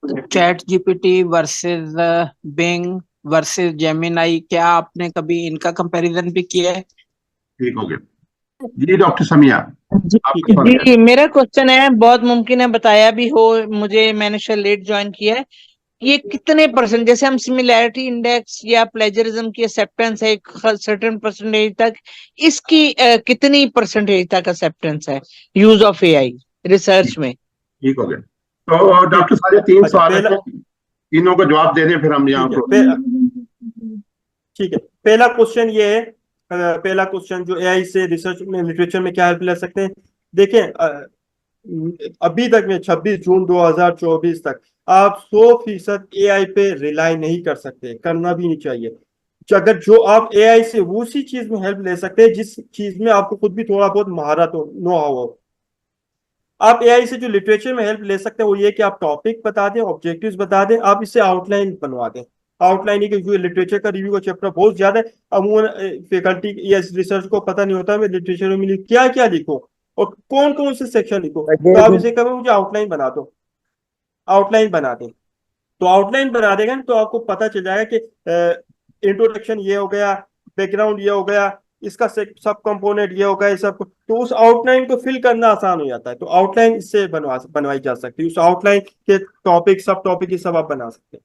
chat GPT versus Bing versus Gemini, क्या आपने कभी इनका कंपैरिजन भी किया है? ठीक हो गया जी। डॉक्टर समिया आपका सवाल क्या है? जी मेरा क्वेश्चन है, बहुत मुमकिन है बताया भी हो मुझे, मैंने शायद लेट ज्वाइन किया है, ये कितने परसेंट, जैसे हम सिमिलैरिटी इंडेक्स या प्लेजरिज्म की एक्सेप्टेंस है एक सर्टेन परसेंटेज तक, इसकी कितनी परसेंटेज तक एक्सेप्टेंस है यूज ऑफ एआई रिसर्च में? ठीक हो गया। तो डॉक्टर सारे 3 सवाल हैं, तीनों का जवाब दे दें फिर हम यहाँ को। ठीक है, पहला क्वेश्चन ये है, पहला क्वेश्चन जो एआई से रिसर्च में लिटरेचर में क्या हेल्प ले सकते हैं। देखें अभी तक में 26 जून 2024 तक आप 100% एआई पे रिलाई नहीं कर सकते, करना भी नहीं चाहिए। अगर जो आप एआई से उसी चीज में हेल्प ले सकते हैं जिस चीज में आपको खुद भी थोड़ा बहुत महारत हो, नो हाउ हो। आप एआई से जो लिटरेचर में हेल्प ले सकते हैं वो ये कि आप टॉपिक बता दें, ऑब्जेक्टिव्स बता दें, आप इससे आउटलाइन बनवा दें। आउटलाइन ही, क्योंकि लिटरेचर का रिव्यू का चैप्टर बहुत ज्यादा है, अमूमन फैकल्टी या रिसर्च को पता नहीं होता मैं लिटरेचर में क्या क्या लिखूं और कौन कौन से सेक्शन लिखूं। तो आप इसे कहें मुझे आउटलाइन बना दो, आउटलाइन बना दें। तो आउटलाइन बना देगा तो आपको पता चल जाएगा कि इंट्रोडक्शन ये हो गया, बैकग्राउंड ये हो गया, इसका सब कंपोनेंट ये हो गया, सब। तो उस आउटलाइन को फिल करना आसान हो जाता है। तो आउटलाइन इससे बनवाई जा सकती है। उस आउटलाइन के टॉपिक, सब टॉपिक ये सब आप बना सकते हैं।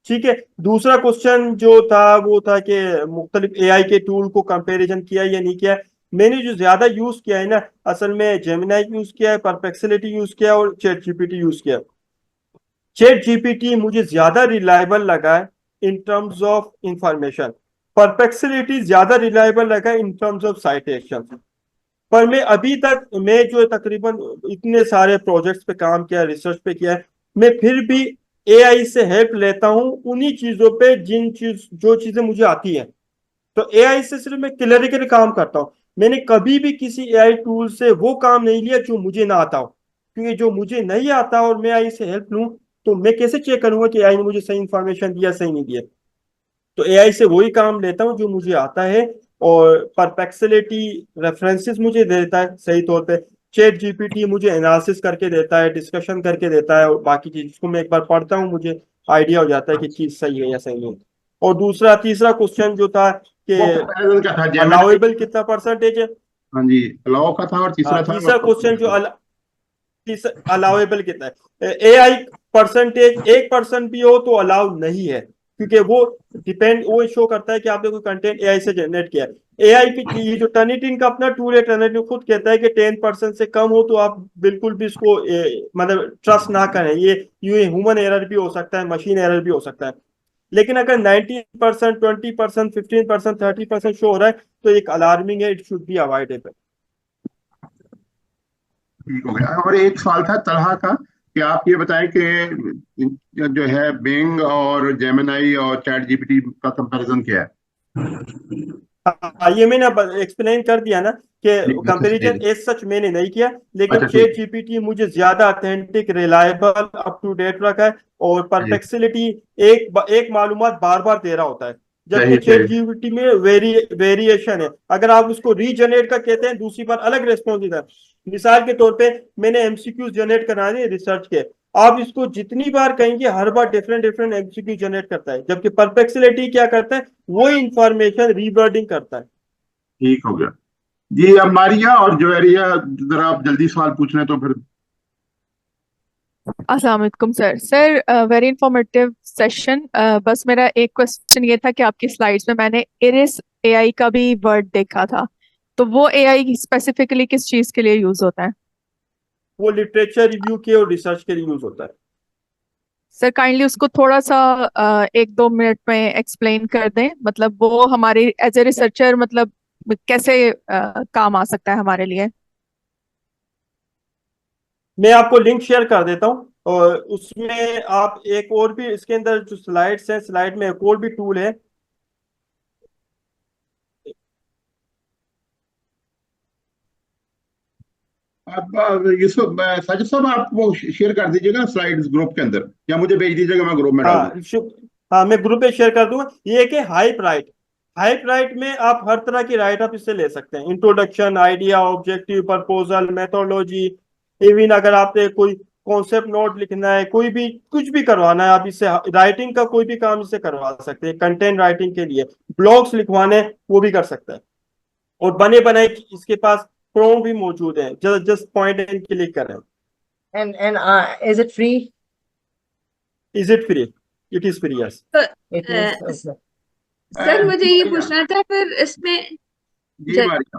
ठीक है, दूसरा क्वेश्चन जो था वो था कि मुख्तलिफ एआई के टूल को कंपैरिजन किया या नहीं किया। मैंने जो ज्यादा यूज किया है ना, असल में जेमिनाई यूज किया है, परप्लेक्सिटी यूज किया है और चैट जीपीटी यूज किया है। चैट जीपीटी मुझे ज्यादा रिलायबल लगा है in terms of information, perplexity ज्यादा रिलायबल लगा इन टर्म्स ऑफ साइटेशन। पर मैं अभी तक, मैं जो तकरीबन इतने सारे प्रोजेक्ट्स पे काम किया, रिसर्च पे किया है, मैं फिर भी एआई से हेल्प लेता हूँ उन्हीं चीजों पे जो चीजें मुझे आती हैं। तो एआई से सिर्फ मैं क्लरिकल काम करता हूँ, मैंने कभी भी किसी एआई टूल से वो काम नहीं लिया जो मुझे ना आता हो, क्योंकि जो मुझे नहीं आता और मैं एआई से हेल्प लूँ तो मैं कैसे चेक करूंगा कि एआई ने मुझे सही इंफॉर्मेशन दिया सही नहीं दिया। तो एआई से वही काम लेता हूँ जो मुझे आता है, और परप्लेक्सिटी रेफरेंसेस मुझे देता है सही तौर पे, चैट जीपीटी मुझे एनालिसिस करके देता है, डिस्कशन करके देता है, और बाकी चीज को मैं एक बार पढ़ता हूँ मुझे आइडिया हो जाता है कि चीज सही है या सही नहीं। और दूसरा तीसरा क्वेश्चन जो था कि वो comparison क्या था जेमिनी? अलाउेबल कितना परसेंटेज है। हाँ जी, अलाउ का था और तीसरा था तीसरा क्वेश्चन जो अलाउेबल कितना है, एआई परसेंटेज 1% भी हो तो अलाउ नहीं है, क्योंकि वो शो करता है कि आपने कोई कंटेंट एआई से जनरेट किया है। एआई की ये जो टर्निटिन का अपना टूल है, टर्निटिन खुद कहता है कि 10% से कम हो तो आप बिल्कुल भी इसको मतलब ट्रस्ट ना करें, ये ह्यूमन एरर भी हो सकता है, मशीन एरर भी हो सकता है। लेकिन अगर 19%, 20%, 15%, 30% शो हो रहा है तो एक अलार्मिंग है, इट शुड बी अवॉइडेबल। ठीक हो गया। और एक सवाल था तलहा का कि आप ये बताएं कि जो है बिंग और जेमिनाई और चैट जीपीटी का कंपैरिजन क्या है? हाँ, ये मैंने एक्सप्लेन कर दिया ना कि कंपैरिजन एज सच मैंने नहीं किया, लेकिन अच्छा, चैट ठीक। जीपीटी मुझे ज्यादा authentic, reliable, up to date रखा है, और परप्लेक्सिटी एक मालूमात बार बार दे रहा होता है, जबकि सही चैट सही। जीपीटी में वेरिएशन है। अगर आप उसको रीजनरेट का कहते हैं, दूसरी बार अलग रेस्पॉन्स देता है। मिसाल के तौर पे मैंने एमसीक्यूज जनरेट कराने रिसर्च के, आप इसको जितनी बार कहेंगे हर बार डिफरेंट डिफरेंट एमसीक्यू जनरेट करता है, जबकि परप्लेक्सिटी क्या करता है, वो इंफॉर्मेशन रीवर्डिंग करता है। ठीक हो गया जी। अब मारिया और जोएरिया, जरा आप जल्दी सवाल पूछ लें तो फिर। अस्सलाम वालेकुम सर वेरी इंफॉर्मेटिव सेशन। बस मेरा एक क्वेश्चन ये था कि आपकी स्लाइड्स में मैंने इरिस एआई का भी वर्ड देखा था, तो वो एआई स्पेसिफिकली किस चीज के लिए यूज होता है? वो लिटरेचर रिव्यू के और रिसर्च के लिए यूज होता है। सर काइंडली उसको थोड़ा सा 1-2 मिनट में एक्सप्लेन कर दें, मतलब वो हमारी एज ए रिसर्चर मतलब कैसे काम आ सकता है हमारे लिए। मैं आपको लिंक शेयर कर देता हूँ, और उसमें आप एक और भी, इसके अंदर जो स्लाइड्स हैं, स्लाइड में एक और भी टूल है। आप यूसुफ साजिद साहब, आप वो शेयर कर दीजिएगा स्लाइड्स ग्रुप के अंदर, या मुझे भेज दीजिएगा, मैं ग्रुप में डाल दूँ। हाँ, मैं ग्रुप में शेयर कर दूंगा। ये है कि हाइप राइट में आप हर तरह की राइट आप इससे ले सकते हैं, introduction, idea, objective, proposal, methodology, even अगर आपने कोई कॉन्सेप्ट नोट लिखना है, कोई भी कुछ भी करवाना है, आप इससे राइटिंग का कोई भी काम इससे करवा सकते हैं। कंटेंट राइटिंग के लिए ब्लॉग्स लिखवाने वो भी कर सकता है, और बने बनाए इसके पास प्रोम भी मौजूद है, जस्ट पॉइंट एंड क्लिक करें। And is it free? Is it free? It is free, yes. It is. Okay. Sir मुझे ये पूछना था फिर इसमें जी मारिया,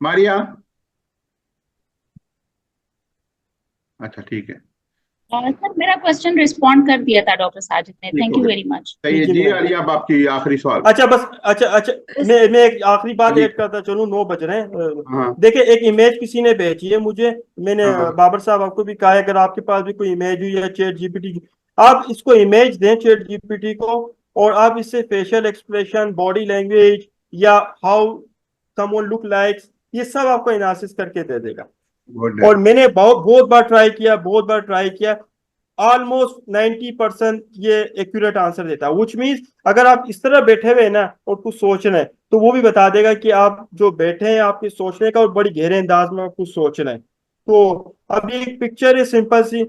मारिया। अच्छा, ठीक है। सर मेरा क्वेश्चन रिस्पॉन्ड कर दिया था डॉक्टर साजिद ने, थैंक यू वेरी मच। सही है जी। आलिया, अब आपकी आखिरी सवाल। अच्छा, मैं एक आखिरी बात ऐड करता चलूं, 9 बज रहे हैं। हाँ। देखिए, एक इमेज किसी ने भेजी है मुझे, मैंने हाँ। बाबर साहब आपको भी कहा है, अगर आपके पास भी कोई इमेज हुई है चैट जीपीटी, आप इसको इमेज दें चैट जीपीटी को, और आप इससे फेशियल एक्सप्रेशन, बॉडी लैंग्वेज, या हाउ समवन लुक लाइक्स, ये सब आपको एनालिसिस करके दे देगा। और मैंने बहुत बार ट्राई किया, ऑलमोस्ट 90% ये एक्यूरेट आंसर देता है। विच मीन्स अगर आप इस तरह बैठे हुए हैं ना और कुछ सोच रहे हैं, तो वो भी बता देगा कि आप जो बैठे हैं आपके सोचने का, और बड़ी गहरे अंदाज में आप कुछ सोच रहे हैं। तो अब ये एक पिक्चर है सिंपल सी,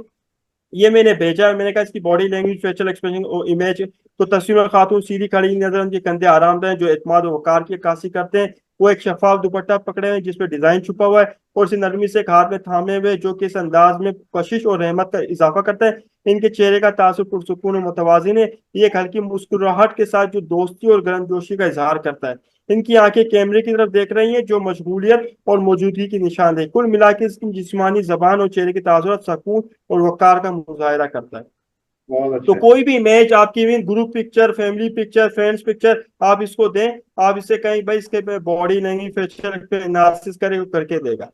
ये मैंने भेजा, मैंने कहा इसकी बॉडी लैंग्वेज, फेशियल एक्सप्रेशन और इमेज। तो तस्वीर में खातून सीधी खड़ी नजर, उनके कंधे आरामदायक, जो एतमाद और वकार की अक्कासी करते हैं। वो एक शफाफ दुपट्टा पकड़े हैं जिसपे डिजाइन छुपा हुआ है, और इसे नरमी से एक हाथ में थामे हुए, जो कि इस अंदाज में कशिश और रहमत का इजाफा करता है। इनके चेहरे का तासुर पुरसुकून और मुतवाजिन है। ये एक हल्की मुस्कुराहट के साथ जो दोस्ती और गर्मजोशी का इजहार करता है। इनकी आंखें कैमरे की तरफ देख रही हैं, जो मशगूलियत और मौजूदगी की निशानदेही। कुल मिलाकर इसकी जिस्मानी जबान और चेहरे की तासुरात सकून और वकार का मुजाहरा करता है। तो कोई भी इमेज आपकी group picture, family picture, friends picture आप इसको दें, आप इससे कहीं भाई इसके बॉडी नहीं फेशियल पे एनालिसिस करके देगा।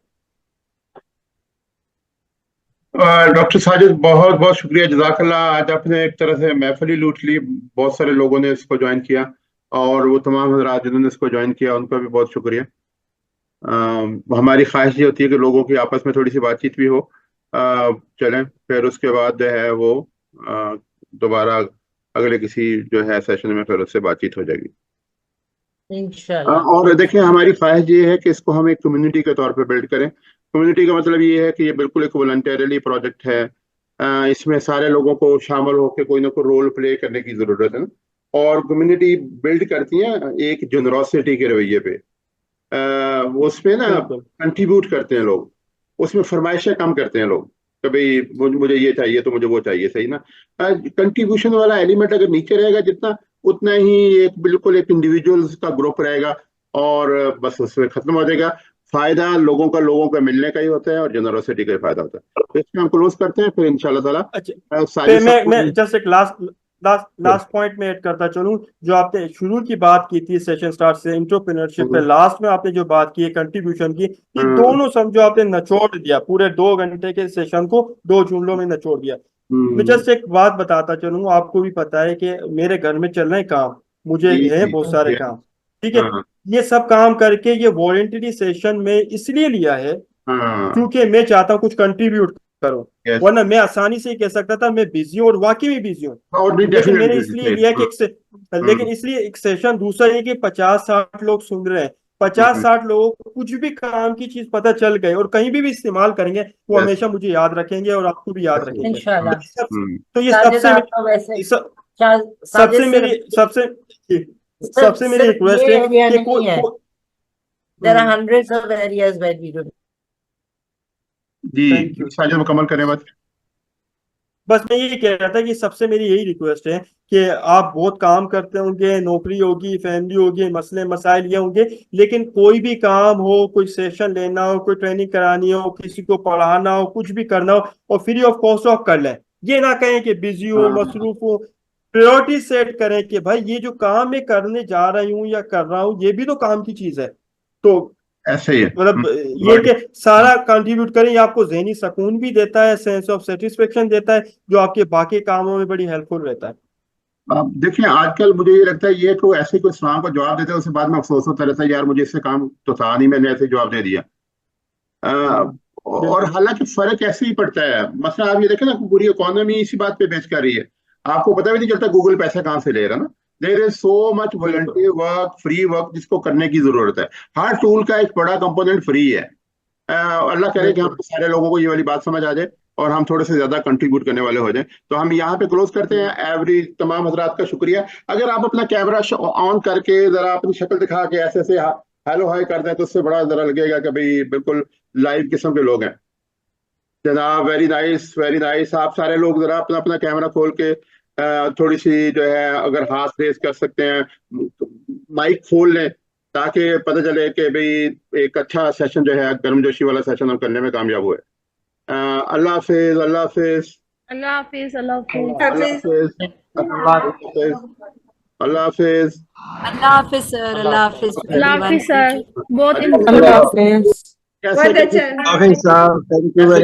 डॉक्टर साजिद बहुत बहुत शुक्रिया, जज़ाकल्लाह। आज आपने एक तरह से महफिल ही लूट ली, बहुत सारे लोगों ने इसको ज्वाइन किया और वो तमाम हज़रात जिन्होंने इसको ज्वाइन किया उनका भी बहुत शुक्रिया। हमारी ख्वाहिश ये होती है कि लोगों की आपस में थोड़ी सी बातचीत भी हो। चलें फिर उसके बाद जो है वो दोबारा अगले किसी जो है सेशन में फिर उससे बातचीत हो जाएगी इंशाल्लाह। और देखिए हमारी ख्वाहिश ये है कि इसको हम एक कम्युनिटी के तौर पे बिल्ड करें। कम्युनिटी का मतलब ये है कि ये बिल्कुल एक वॉलंटियरली प्रोजेक्ट है। इसमें सारे लोगों को शामिल होकर कोई ना कोई रोल प्ले करने की जरूरत है ना। और कम्युनिटी बिल्ड करती है एक जनरोसिटी के रवैये पे। उसमें ना कंट्रीब्यूट करते हैं लोग, उसमें फरमाइशें कम करते हैं लोग कि भाई मुझे ये चाहिए तो मुझे वो चाहिए, सही ना। कंट्रीब्यूशन वाला एलिमेंट अगर नीचे रहेगा जितना, उतना ही एक बिल्कुल एक इंडिविजुअल्स का ग्रुप रहेगा और बस उसमें खत्म हो जाएगा। फायदा लोगों का मिलने का ही होता है और जनरोसिटी का ही फायदा होता है। तो इसमें हम क्लोज करते हैं फिर इंशाल्लाह ताला। मैं जस्ट एक लास्ट पॉइंट में ऐड करता चलूं, जो आपने शुरू की बात की थी सेशन स्टार्ट से एंटरप्रेन्योरशिप पे, लास्ट में आपने जो बात की है कंट्रीब्यूशन की, ये दोनों समझो आपने निचोड़ दिया, पूरे 2 घंटे के सेशन को 2 जुमलों में निचोड़ दिया। मैं जस्ट एक बात बताता चलूं, आपको भी पता है कि मेरे घर में चल रहे हैं काम, मुझे है बहुत सारे काम, ठीक है। ये सब काम करके ये वॉलंटरी सेशन में इसलिए लिया है क्योंकि मैं चाहता हूँ कुछ कंट्रीब्यूट करो, वरना मैं आसानी से कह सकता था मैं बिजी हूँ और वाकई में बिजी हूँ, लेकिन मैंने इसलिए लिया कि लेकिन इसलिए एक सेशन दूसरा ये कि 50-60 लोग सुन रहे हैं, 50-60 लोगों को कुछ भी काम की चीज पता चल गए और कहीं भी इस्तेमाल करेंगे, वो हमेशा मुझे याद रखेंगे और आपको भी याद रखेंगे इंशाल्लाह। तो ये सबसे मेरी रिक्वेस्ट है कि There are hundreds of areas where we don't. जी साजिद मुकम्मल करें बस मैं ये कह रहा था कि सबसे मेरी यही रिक्वेस्ट है कि आप बहुत काम करते होंगे, नौकरी होगी, फैमिली होगी, मसले मसाइल ये होंगे, लेकिन कोई भी काम हो, कोई सेशन लेना हो, कोई ट्रेनिंग करानी हो, किसी को पढ़ाना हो, कुछ भी करना हो और फ्री ऑफ कॉस्ट ऑफ कर लें। ये ना कहें कि बिजी हो, मसरूफ हो, प्रायोरिटी सेट करें कि भाई ये जो काम मैं करने जा रही हूँ या कर रहा हूँ ये भी तो काम की चीज है। तो ऐसे ही मतलब ये कि सारा कंट्रीब्यूट करें, ये आपको ज़हनी सुकून भी देता है, सेंस ऑफ सेटिस्फेक्शन देता है, जो आपके बाकी कामों में बड़ी हेल्पफुल रहता है। देखिए आजकल मुझे ये लगता है ये तो ऐसे कोई सवाल का जवाब देते हैं उसके बाद में अफसोस होता रहता है यार मुझे इससे काम तो था नहीं, मैंने ऐसे जवाब दे दिया। और हालांकि फर्क ऐसे ही पड़ता है। मसला आप ये देखें ना पूरी इकोनॉमी इसी बात पे बेच कर रही है, आपको पता भी नहीं चलता गूगल पैसा कहाँ से ले रहा ना। There is so much volunteer work, free work जिसको करने की जरूरत है। हर टूल का एक बड़ा कंपोनेंट फ्री है। अल्लाह करे कि हम सारे लोगों को ये वाली बात समझ आ जाए और हम थोड़े से ज्यादा कंट्रीब्यूट करने वाले हो जाएं। तो हम यहाँ पे क्लोज करते हैं। एवरी तमाम हजरात का शुक्रिया। अगर आप अपना कैमरा ऑन करके जरा अपनी शक्ल दिखा के ऐसे ऐसे हेलो हाय कर दें तो उससे बड़ा जरा लगेगा कि भाई बिल्कुल लाइव किस्म के लोग हैं। जनाब वेरी नाइस, वेरी नाइस। आप सारे लोग जरा अपना अपना कैमरा खोल के थोड़ी सी जो है अगर हाथ रेस कर सकते हैं, माइक खोल लें ताकि पता चले कि भाई एक अच्छा सेशन जो है गर्मजोशी वाला सेशन हम करने में कामयाब हुए। अल्लाह हाफिज, अल्लाह हाफिज, अल्लाह हाफिज, अल्लाह हाफिज, अल्लाह हाफिज, अल्लाह हाफिज सर, अल्लाह हाफिज, अल्लाह हाफिज सर, बहुत अल्लाह हाफिज। बहुत अच्छा। Thank you very